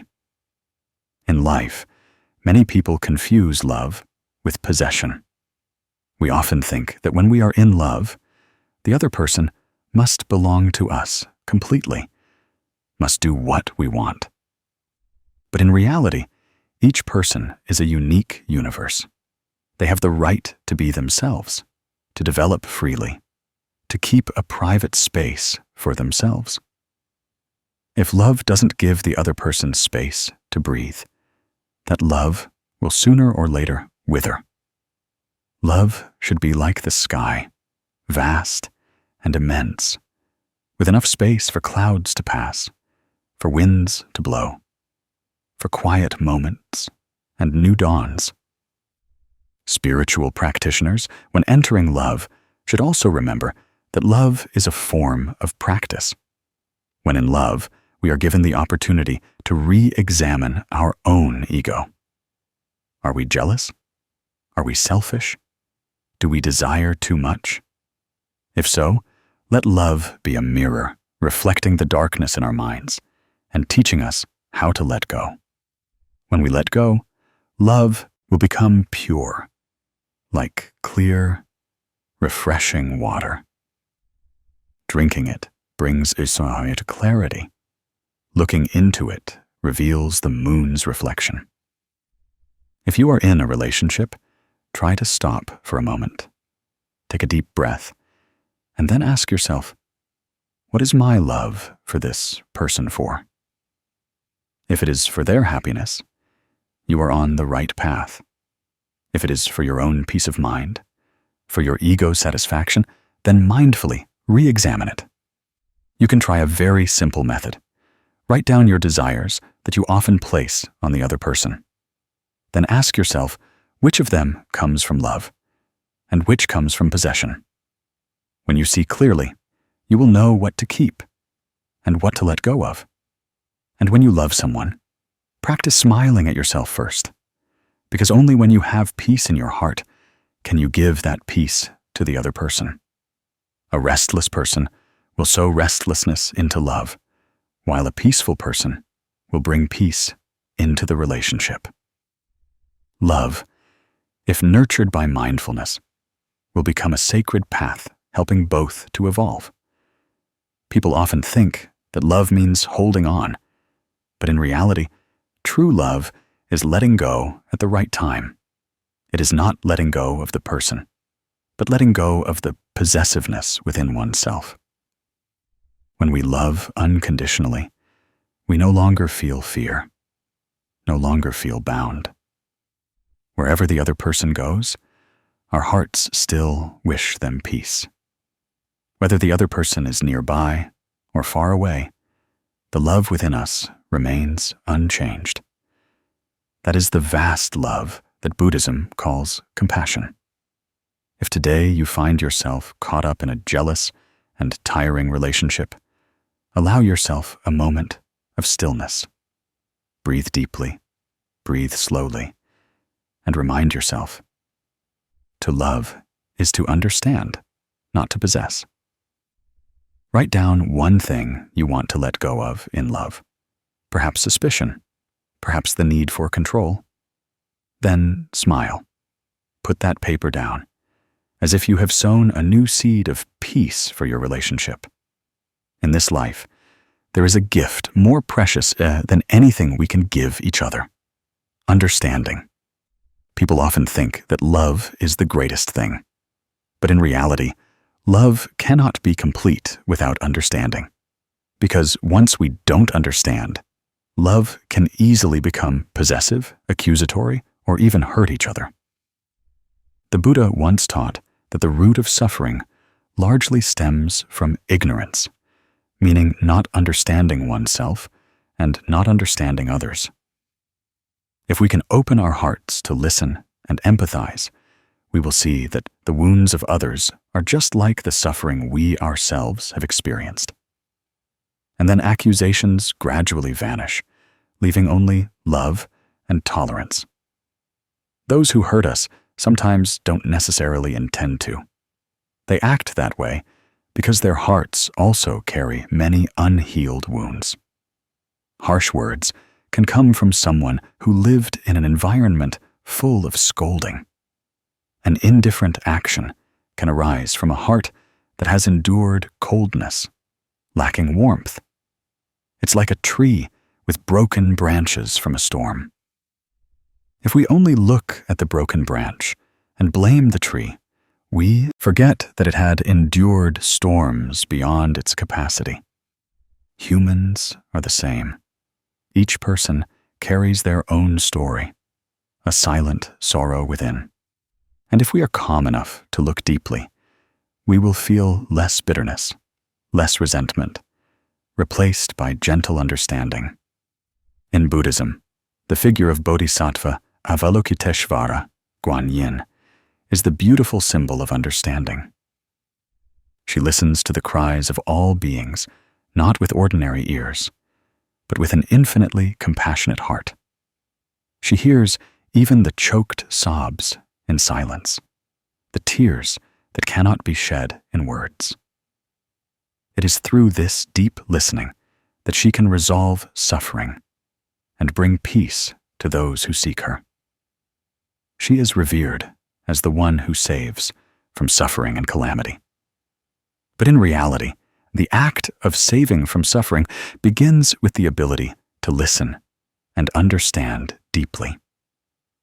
In life, many people confuse love with possession. We often think that when we are in love, the other person must belong to us completely, must do what we want. But in reality, each person is a unique universe. They have the right to be themselves, to develop freely, to keep a private space for themselves. If love doesn't give the other person space to breathe, that love will sooner or later wither. Love should be like the sky, vast and immense, with enough space for clouds to pass, for winds to blow, for quiet moments and new dawns. Spiritual practitioners, when entering love, should also remember that love is a form of practice. When in love, we are given the opportunity to re-examine our own ego. Are we jealous? Are we selfish? Do we desire too much? If so, let love be a mirror reflecting the darkness in our minds and teaching us how to let go. When we let go, love will become pure, like clear, refreshing water. Drinking it brings a clarity. Looking into it reveals the moon's reflection. If you are in a relationship, try to stop for a moment. Take a deep breath, and then ask yourself, what is my love for this person for? If it is for their happiness, you are on the right path. If it is for your own peace of mind, for your ego satisfaction, then mindfully re-examine it. You can try a very simple method. Write down your desires that you often place on the other person. Then ask yourself which of them comes from love and which comes from possession. When you see clearly, you will know what to keep and what to let go of. And when you love someone, practice smiling at yourself first, because only when you have peace in your heart can you give that peace to the other person. A restless person will sow restlessness into love, while a peaceful person will bring peace into the relationship. Love, if nurtured by mindfulness, will become a sacred path helping both to evolve. People often think that love means holding on, but in reality, true love is letting go at the right time. It is not letting go of the person, but letting go of the possessiveness within oneself. When we love unconditionally, we no longer feel fear, no longer feel bound. Wherever the other person goes, our hearts still wish them peace. Whether the other person is nearby or far away, the love within us remains unchanged. That is the vast love that Buddhism calls compassion. If today you find yourself caught up in a jealous and tiring relationship, allow yourself a moment of stillness. Breathe deeply, breathe slowly, and remind yourself, to love is to understand, not to possess. Write down one thing you want to let go of in love, perhaps suspicion, perhaps the need for control. Then smile. Put that paper down, as if you have sown a new seed of peace for your relationship. In this life, there is a gift more precious than anything we can give each other: understanding. People often think that love is the greatest thing. But in reality, love cannot be complete without understanding. Because once we don't understand, love can easily become possessive, accusatory, or even hurt each other. The Buddha once taught that the root of suffering largely stems from ignorance, meaning not understanding oneself and not understanding others. If we can open our hearts to listen and empathize, we will see that the wounds of others are just like the suffering we ourselves have experienced. And then accusations gradually vanish, leaving only love and tolerance. Those who hurt us sometimes don't necessarily intend to. They act that way because their hearts also carry many unhealed wounds. Harsh words can come from someone who lived in an environment full of scolding. An indifferent action can arise from a heart that has endured coldness, lacking warmth. It's like a tree with broken branches from a storm. If we only look at the broken branch and blame the tree, we forget that it had endured storms beyond its capacity. Humans are the same. Each person carries their own story, a silent sorrow within. And if we are calm enough to look deeply, we will feel less bitterness, less resentment, replaced by gentle understanding. In Buddhism, the figure of Bodhisattva Avalokiteshvara, Guanyin, is the beautiful symbol of understanding. She listens to the cries of all beings, not with ordinary ears, but with an infinitely compassionate heart. She hears even the choked sobs in silence, the tears that cannot be shed in words. It is through this deep listening that she can resolve suffering and bring peace to those who seek her. She is revered as the one who saves from suffering and calamity. But in reality, the act of saving from suffering begins with the ability to listen and understand deeply.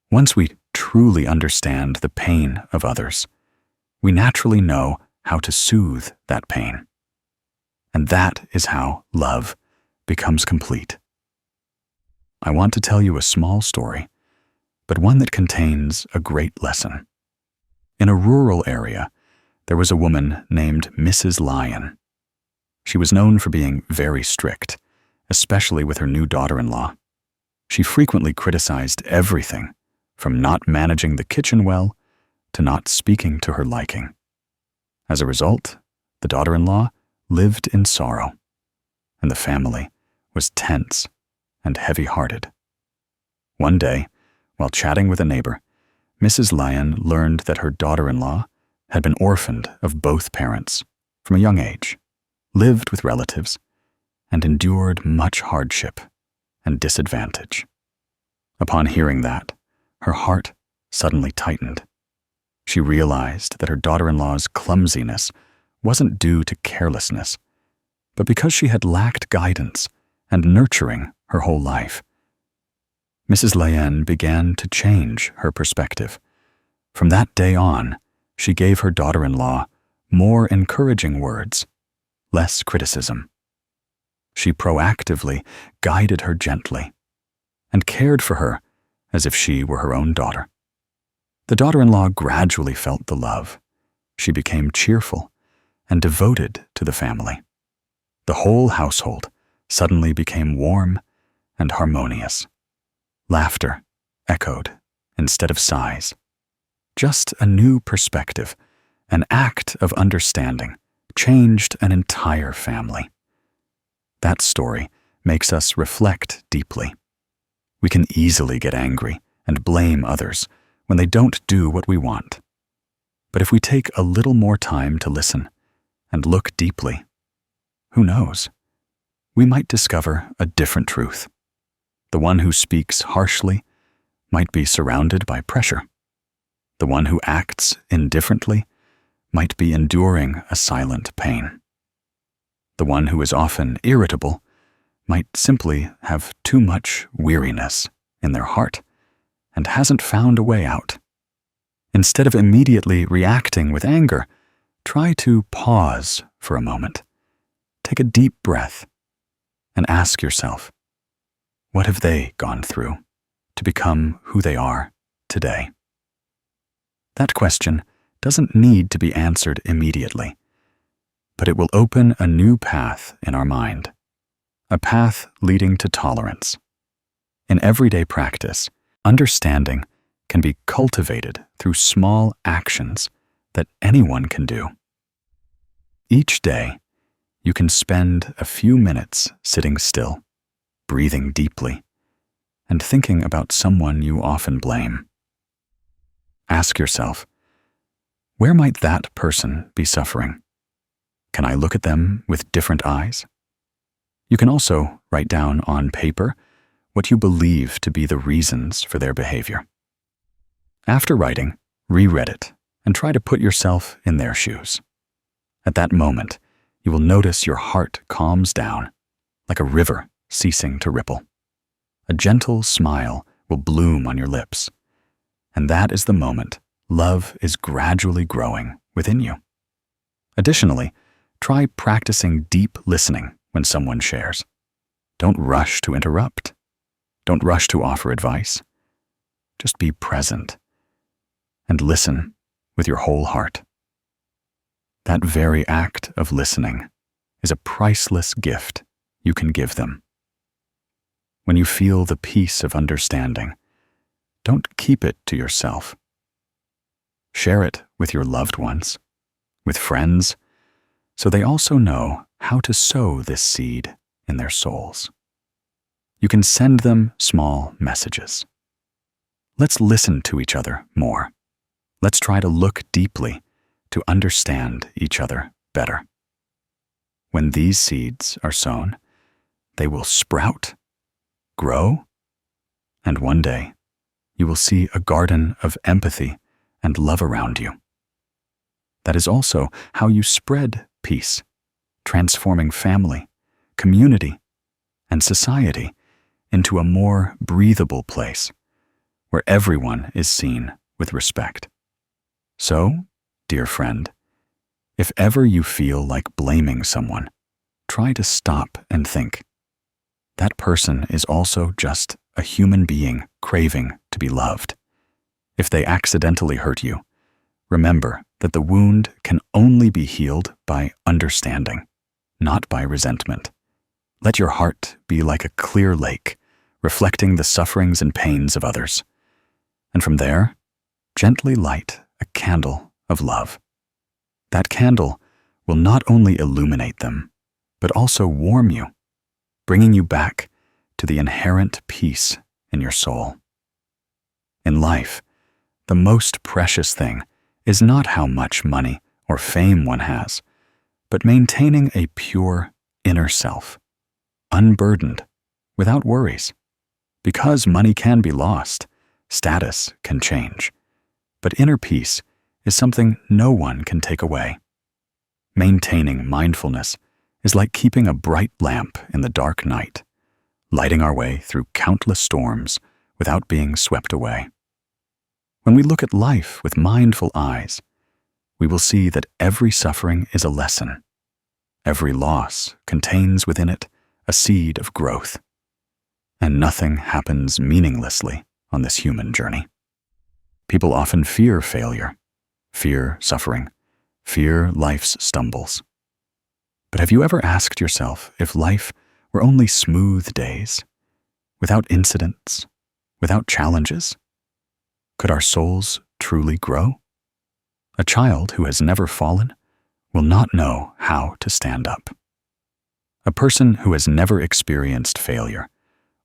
Once we truly understand the pain of others, we naturally know how to soothe that pain. And that is how love becomes complete. I want to tell you a small story, but one that contains a great lesson. In a rural area, there was a woman named Mrs. Lion. She was known for being very strict, especially with her new daughter-in-law. She frequently criticized everything, from not managing the kitchen well to not speaking to her liking. As a result, the daughter-in-law lived in sorrow, and the family was tense and heavy-hearted. One day, while chatting with a neighbor, Mrs. Lion learned that her daughter-in-law had been orphaned of both parents from a young age, lived with relatives, and endured much hardship and disadvantage. Upon hearing that, her heart suddenly tightened. She realized that her daughter-in-law's clumsiness wasn't due to carelessness, but because she had lacked guidance and nurturing her whole life. Mrs. Lian began to change her perspective. From that day on, she gave her daughter-in-law more encouraging words, less criticism. She proactively guided her gently and cared for her as if she were her own daughter. The daughter-in-law gradually felt the love. She became cheerful and devoted to the family. The whole household suddenly became warm and harmonious. Laughter echoed instead of sighs. Just a new perspective, an act of understanding, changed an entire family. That story makes us reflect deeply. We can easily get angry and blame others when they don't do what we want. But if we take a little more time to listen and look deeply, who knows? We might discover a different truth. The one who speaks harshly might be surrounded by pressure. The one who acts indifferently might be enduring a silent pain. The one who is often irritable might simply have too much weariness in their heart and hasn't found a way out. Instead of immediately reacting with anger, try to pause for a moment. Take a deep breath and ask yourself, what have they gone through to become who they are today? That question doesn't need to be answered immediately, but it will open a new path in our mind, a path leading to tolerance. In everyday practice, understanding can be cultivated through small actions that anyone can do. Each day, you can spend a few minutes sitting still, breathing deeply, and thinking about someone you often blame. Ask yourself, where might that person be suffering? Can I look at them with different eyes? You can also write down on paper what you believe to be the reasons for their behavior. After writing, reread it and try to put yourself in their shoes. At that moment, you will notice your heart calms down, like a river ceasing to ripple. A gentle smile will bloom on your lips, and that is the moment love is gradually growing within you. Additionally, try practicing deep listening when someone shares. Don't rush to interrupt. Don't rush to offer advice. Just be present and listen with your whole heart. That very act of listening is a priceless gift you can give them. When you feel the peace of understanding, don't keep it to yourself. Share it with your loved ones, with friends, so they also know how to sow this seed in their souls. You can send them small messages. Let's listen to each other more. Let's try to look deeply to understand each other better. When these seeds are sown, they will sprout, grow, and one day you will see a garden of empathy and love around you. That is also how you spread peace, transforming family, community, and society into a more breathable place where everyone is seen with respect. So, dear friend, if ever you feel like blaming someone, try to stop and think. That person is also just a human being craving to be loved. If they accidentally hurt you, remember that the wound can only be healed by understanding, not by resentment. Let your heart be like a clear lake, reflecting the sufferings and pains of others. And from there, gently light a candle of love. That candle will not only illuminate them, but also warm you, bringing you back to the inherent peace in your soul. In life, the most precious thing is not how much money or fame one has, but maintaining a pure inner self, unburdened, without worries. Because money can be lost, status can change, but inner peace is something no one can take away. Maintaining mindfulness is like keeping a bright lamp in the dark night, lighting our way through countless storms without being swept away. When we look at life with mindful eyes, we will see that every suffering is a lesson. Every loss contains within it a seed of growth. And nothing happens meaninglessly on this human journey. People often fear failure, fear suffering, fear life's stumbles. But have you ever asked yourself if life were only smooth days, without incidents, without challenges? Could our souls truly grow? A child who has never fallen will not know how to stand up. A person who has never experienced failure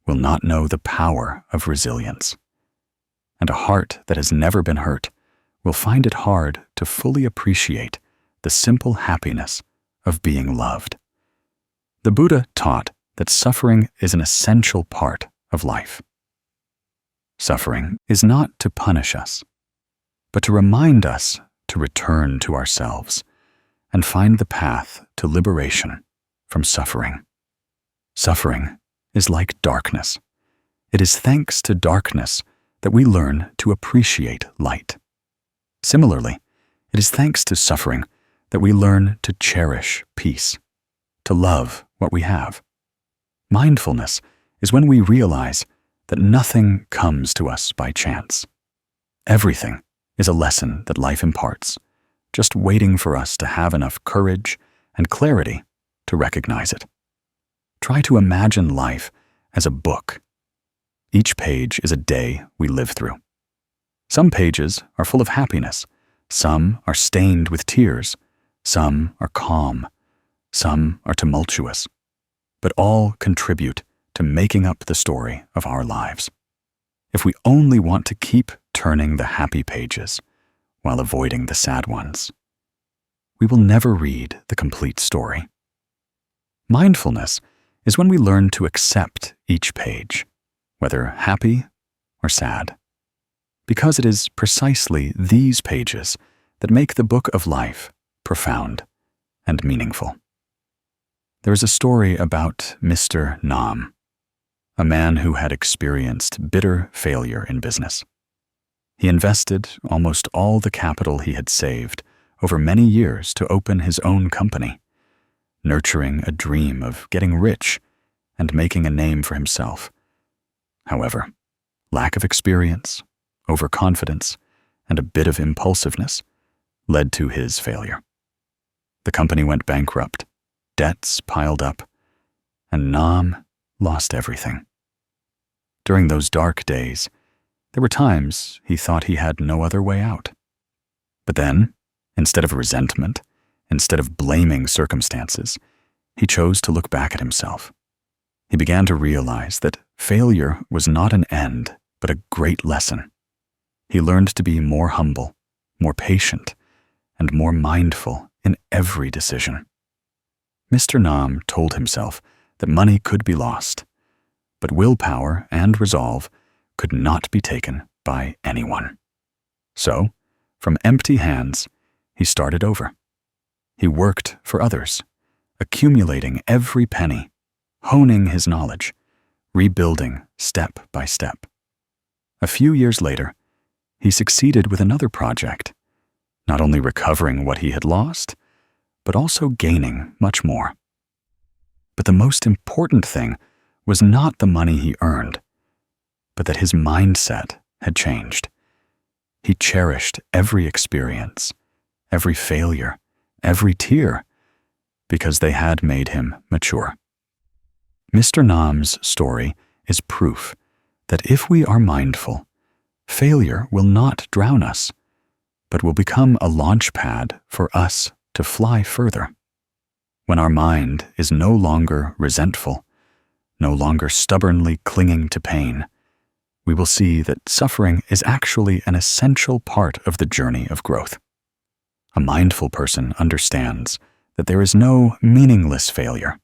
will not know the power of resilience. And a heart that has never been hurt will find it hard to fully appreciate the simple happiness of being loved. The Buddha taught that suffering is an essential part of life. Suffering is not to punish us, but to remind us to return to ourselves and find the path to liberation from suffering. Suffering is like darkness. It is thanks to darkness that we learn to appreciate light. Similarly, it is thanks to suffering that we learn to cherish peace, to love what we have. Mindfulness is when we realize that nothing comes to us by chance. Everything is a lesson that life imparts, just waiting for us to have enough courage and clarity to recognize it. Try to imagine life as a book. Each page is a day we live through. Some pages are full of happiness, some are stained with tears, some are calm, some are tumultuous, but all contribute to making up the story of our lives. If we only want to keep turning the happy pages while avoiding the sad ones, we will never read the complete story. Mindfulness is when we learn to accept each page, whether happy or sad, because it is precisely these pages that make the book of life profound and meaningful. There is a story about Mr. Nam, a man who had experienced bitter failure in business. He invested almost all the capital he had saved over many years to open his own company, nurturing a dream of getting rich and making a name for himself. However, lack of experience, overconfidence, and a bit of impulsiveness led to his failure. The company went bankrupt, debts piled up, and Nam lost everything. During those dark days, there were times he thought he had no other way out. But then, instead of resentment, instead of blaming circumstances, he chose to look back at himself. He began to realize that failure was not an end, but a great lesson. He learned to be more humble, more patient, and more mindful in every decision. Mr. Nam told himself that money could be lost, but willpower and resolve could not be taken by anyone. So, from empty hands, he started over. He worked for others, accumulating every penny, honing his knowledge, rebuilding step by step. A few years later, he succeeded with another project, not only recovering what he had lost, but also gaining much more. But the most important thing was not the money he earned, but that his mindset had changed. He cherished every experience, every failure, every tear, because they had made him mature. Mr. Nam's story is proof that if we are mindful, failure will not drown us, but will become a launch pad for us to fly further. When our mind is no longer resentful, no longer stubbornly clinging to pain, we will see that suffering is actually an essential part of the journey of growth. A mindful person understands that there is no meaningless failure,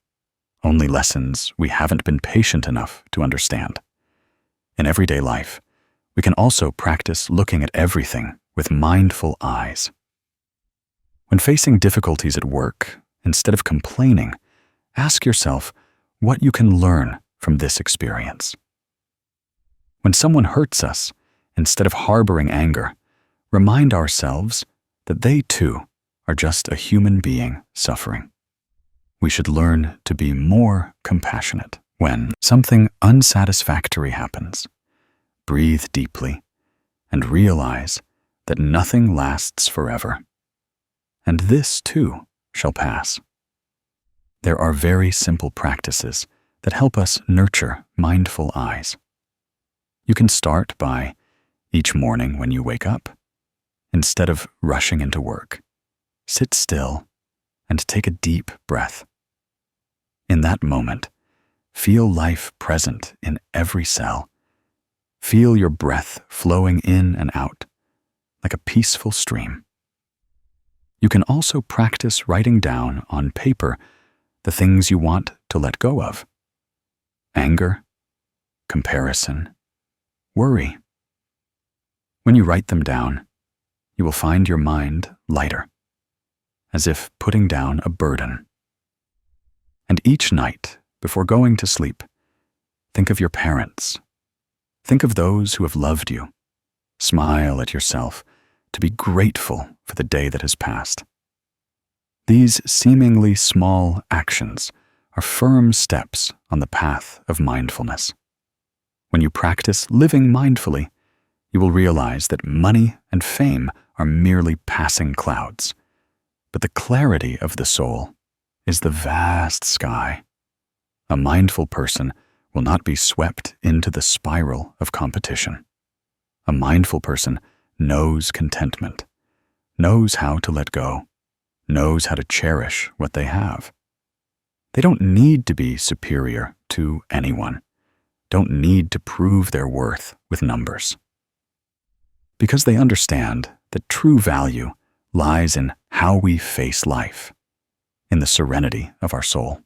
only lessons we haven't been patient enough to understand. In everyday life, we can also practice looking at everything with mindful eyes. When facing difficulties at work, instead of complaining, ask yourself what you can learn from this experience. When someone hurts us, instead of harboring anger, remind ourselves that they too are just a human being suffering. We should learn to be more compassionate when something unsatisfactory happens. Breathe deeply and realize that nothing lasts forever. And this too shall pass. There are very simple practices that help us nurture mindful eyes. You can start by, each morning when you wake up, instead of rushing into work, sit still and take a deep breath. In that moment, feel life present in every cell. Feel your breath flowing in and out like a peaceful stream. You can also practice writing down on paper the things you want to let go of: anger, comparison, worry. When you write them down, you will find your mind lighter, as if putting down a burden. And each night, before going to sleep, think of your parents. Think of those who have loved you. Smile at yourself to be grateful for the day that has passed. These seemingly small actions are firm steps on the path of mindfulness. When you practice living mindfully, you will realize that money and fame are merely passing clouds, but the clarity of the soul is the vast sky. A mindful person will not be swept into the spiral of competition. A mindful person knows contentment, knows how to let go, knows how to cherish what they have. They don't need to be superior to anyone, don't need to prove their worth with numbers. Because they understand that true value lies in how we face life, in the serenity of our soul.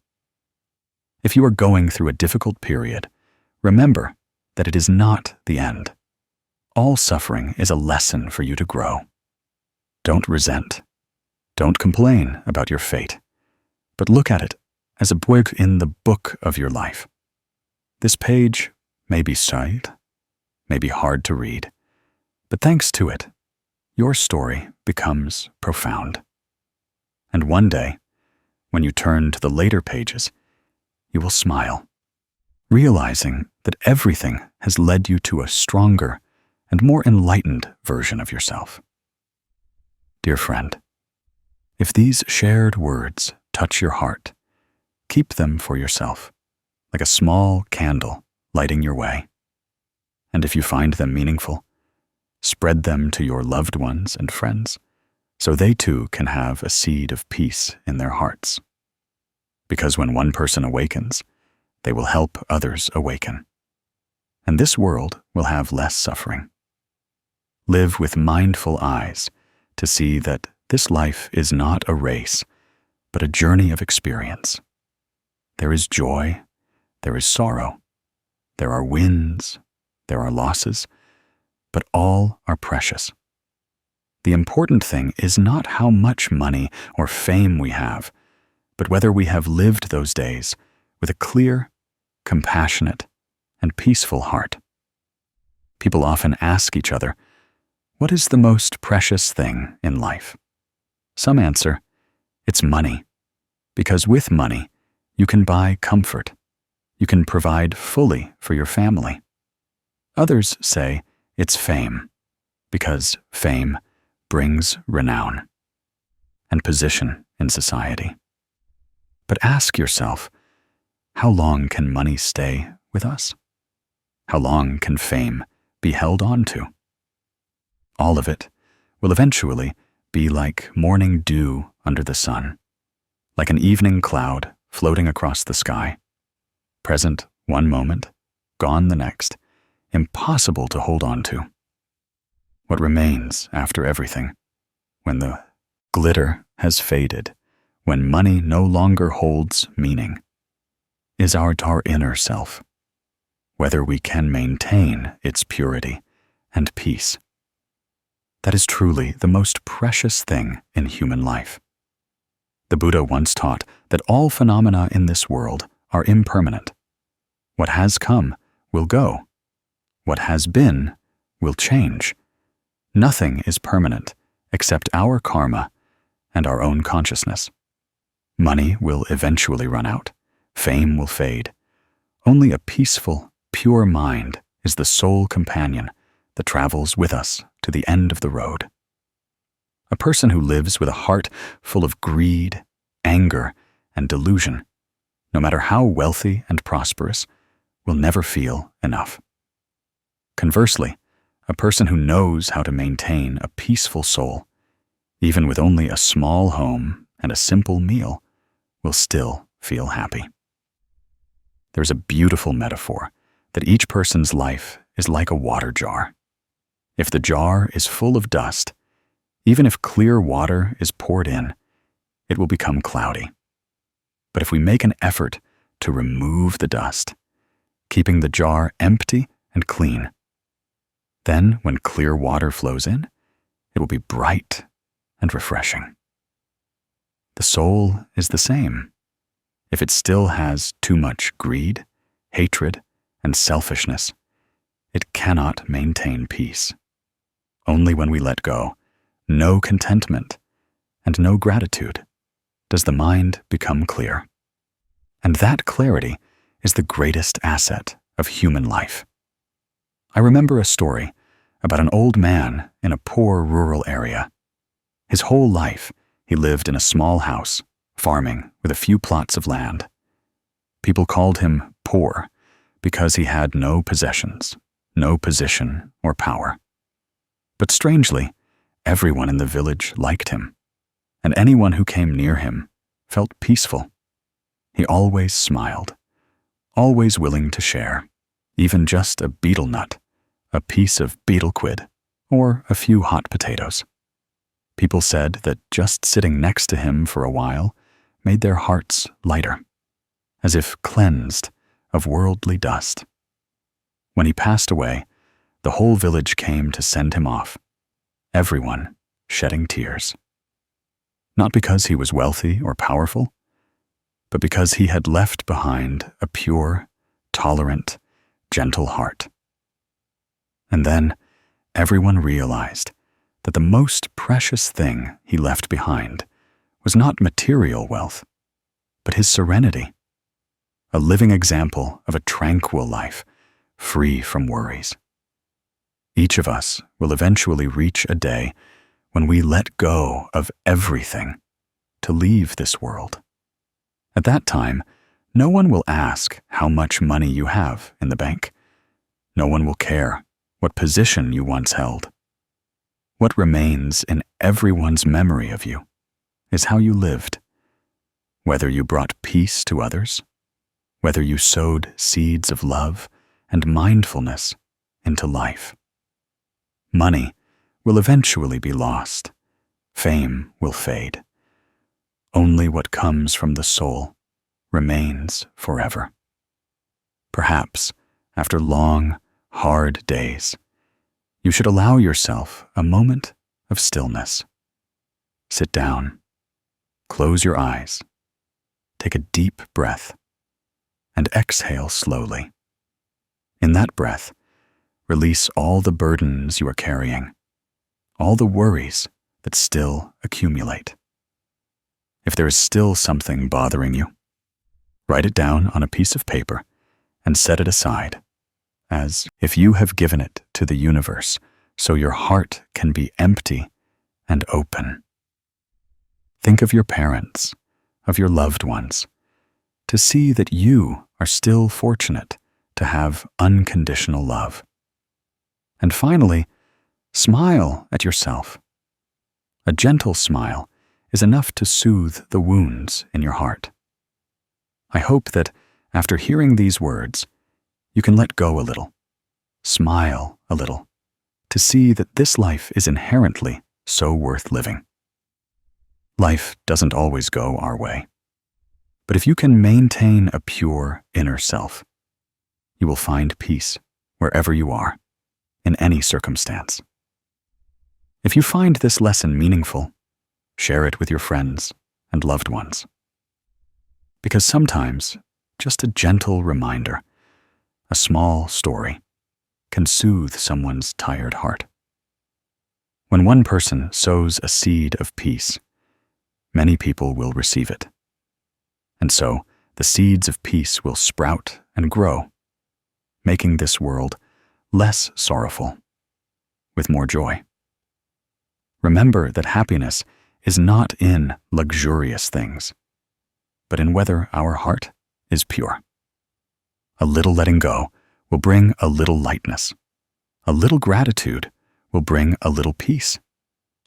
If you are going through a difficult period, remember that it is not the end. All suffering is a lesson for you to grow. Don't resent. Don't complain about your fate, but look at it as a book in the book of your life. This page may be sad, may be hard to read, but thanks to it, your story becomes profound. And one day, when you turn to the later pages, you will smile, realizing that everything has led you to a stronger and more enlightened version of yourself. Dear friend, if these shared words touch your heart, keep them for yourself, like a small candle lighting your way. And if you find them meaningful, spread them to your loved ones and friends, so they too can have a seed of peace in their hearts. Because when one person awakens, they will help others awaken. And this world will have less suffering. Live with mindful eyes to see that this life is not a race, but a journey of experience. There is joy, there is sorrow, there are wins, there are losses, but all are precious. The important thing is not how much money or fame we have, but whether we have lived those days with a clear, compassionate, and peaceful heart. People often ask each other, what is the most precious thing in life? Some answer, it's money, because with money, you can buy comfort. You can provide fully for your family. Others say it's fame, because fame brings renown and position in society. But ask yourself, how long can money stay with us? How long can fame be held on to? All of it will eventually be like morning dew under the sun, like an evening cloud floating across the sky, present one moment, gone the next, impossible to hold on to. What remains after everything, when the glitter has faded, when money no longer holds meaning, is our inner self, whether we can maintain its purity and peace. That is truly the most precious thing in human life. The Buddha once taught that all phenomena in this world are impermanent. What has come will go. What has been will change. Nothing is permanent except our karma and our own consciousness. Money will eventually run out. Fame will fade. Only a peaceful, pure mind is the sole companion that travels with us to the end of the road. A person who lives with a heart full of greed, anger, and delusion, no matter how wealthy and prosperous, will never feel enough. Conversely, a person who knows how to maintain a peaceful soul, even with only a small home and a simple meal, will still feel happy. There's a beautiful metaphor that each person's life is like a water jar. If the jar is full of dust, even if clear water is poured in, it will become cloudy. But if we make an effort to remove the dust, keeping the jar empty and clean, then when clear water flows in, it will be bright and refreshing. The soul is the same. If it still has too much greed, hatred, and selfishness, it cannot maintain peace. Only when we let go, no contentment, and no gratitude, does the mind become clear. And that clarity is the greatest asset of human life. I remember a story about an old man in a poor rural area. His whole life, he lived in a small house, farming with a few plots of land. People called him poor because he had no possessions, no position or power. But strangely, everyone in the village liked him, and anyone who came near him felt peaceful. He always smiled, always willing to share, even just a betel nut, a piece of betel quid, or a few hot potatoes. People said that just sitting next to him for a while made their hearts lighter, as if cleansed of worldly dust. When he passed away, the whole village came to send him off, everyone shedding tears. Not because he was wealthy or powerful, but because he had left behind a pure, tolerant, gentle heart. And then everyone realized that the most precious thing he left behind was not material wealth, but his serenity, a living example of a tranquil life, free from worries. Each of us will eventually reach a day when we let go of everything to leave this world. At that time, no one will ask how much money you have in the bank. No one will care what position you once held. What remains in everyone's memory of you is how you lived, whether you brought peace to others, whether you sowed seeds of love and mindfulness into life. Money will eventually be lost. Fame will fade. Only what comes from the soul remains forever. Perhaps, after long, hard days, you should allow yourself a moment of stillness. Sit down, close your eyes, take a deep breath, and exhale slowly. In that breath, release all the burdens you are carrying, all the worries that still accumulate. If there is still something bothering you, write it down on a piece of paper and set it aside, as if you have given it to the universe so your heart can be empty and open. Think of your parents, of your loved ones, to see that you are still fortunate to have unconditional love. And finally, smile at yourself. A gentle smile is enough to soothe the wounds in your heart. I hope that after hearing these words, you can let go a little, smile a little, to see that this life is inherently so worth living. Life doesn't always go our way, but if you can maintain a pure inner self, you will find peace wherever you are, in any circumstance. If you find this lesson meaningful, share it with your friends and loved ones. Because sometimes, just a gentle reminder, a small story, can soothe someone's tired heart. When one person sows a seed of peace, many people will receive it. And so, the seeds of peace will sprout and grow, making this world less sorrowful, with more joy. Remember that happiness is not in luxurious things, but in whether our heart is pure. A little letting go will bring a little lightness. A little gratitude will bring a little peace.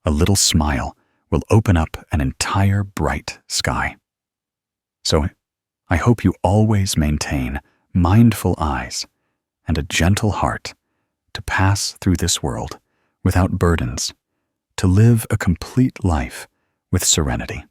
A little smile will open up an entire bright sky. So, I hope you always maintain mindful eyes and a gentle heart to pass through this world without burdens, to live a complete life with serenity.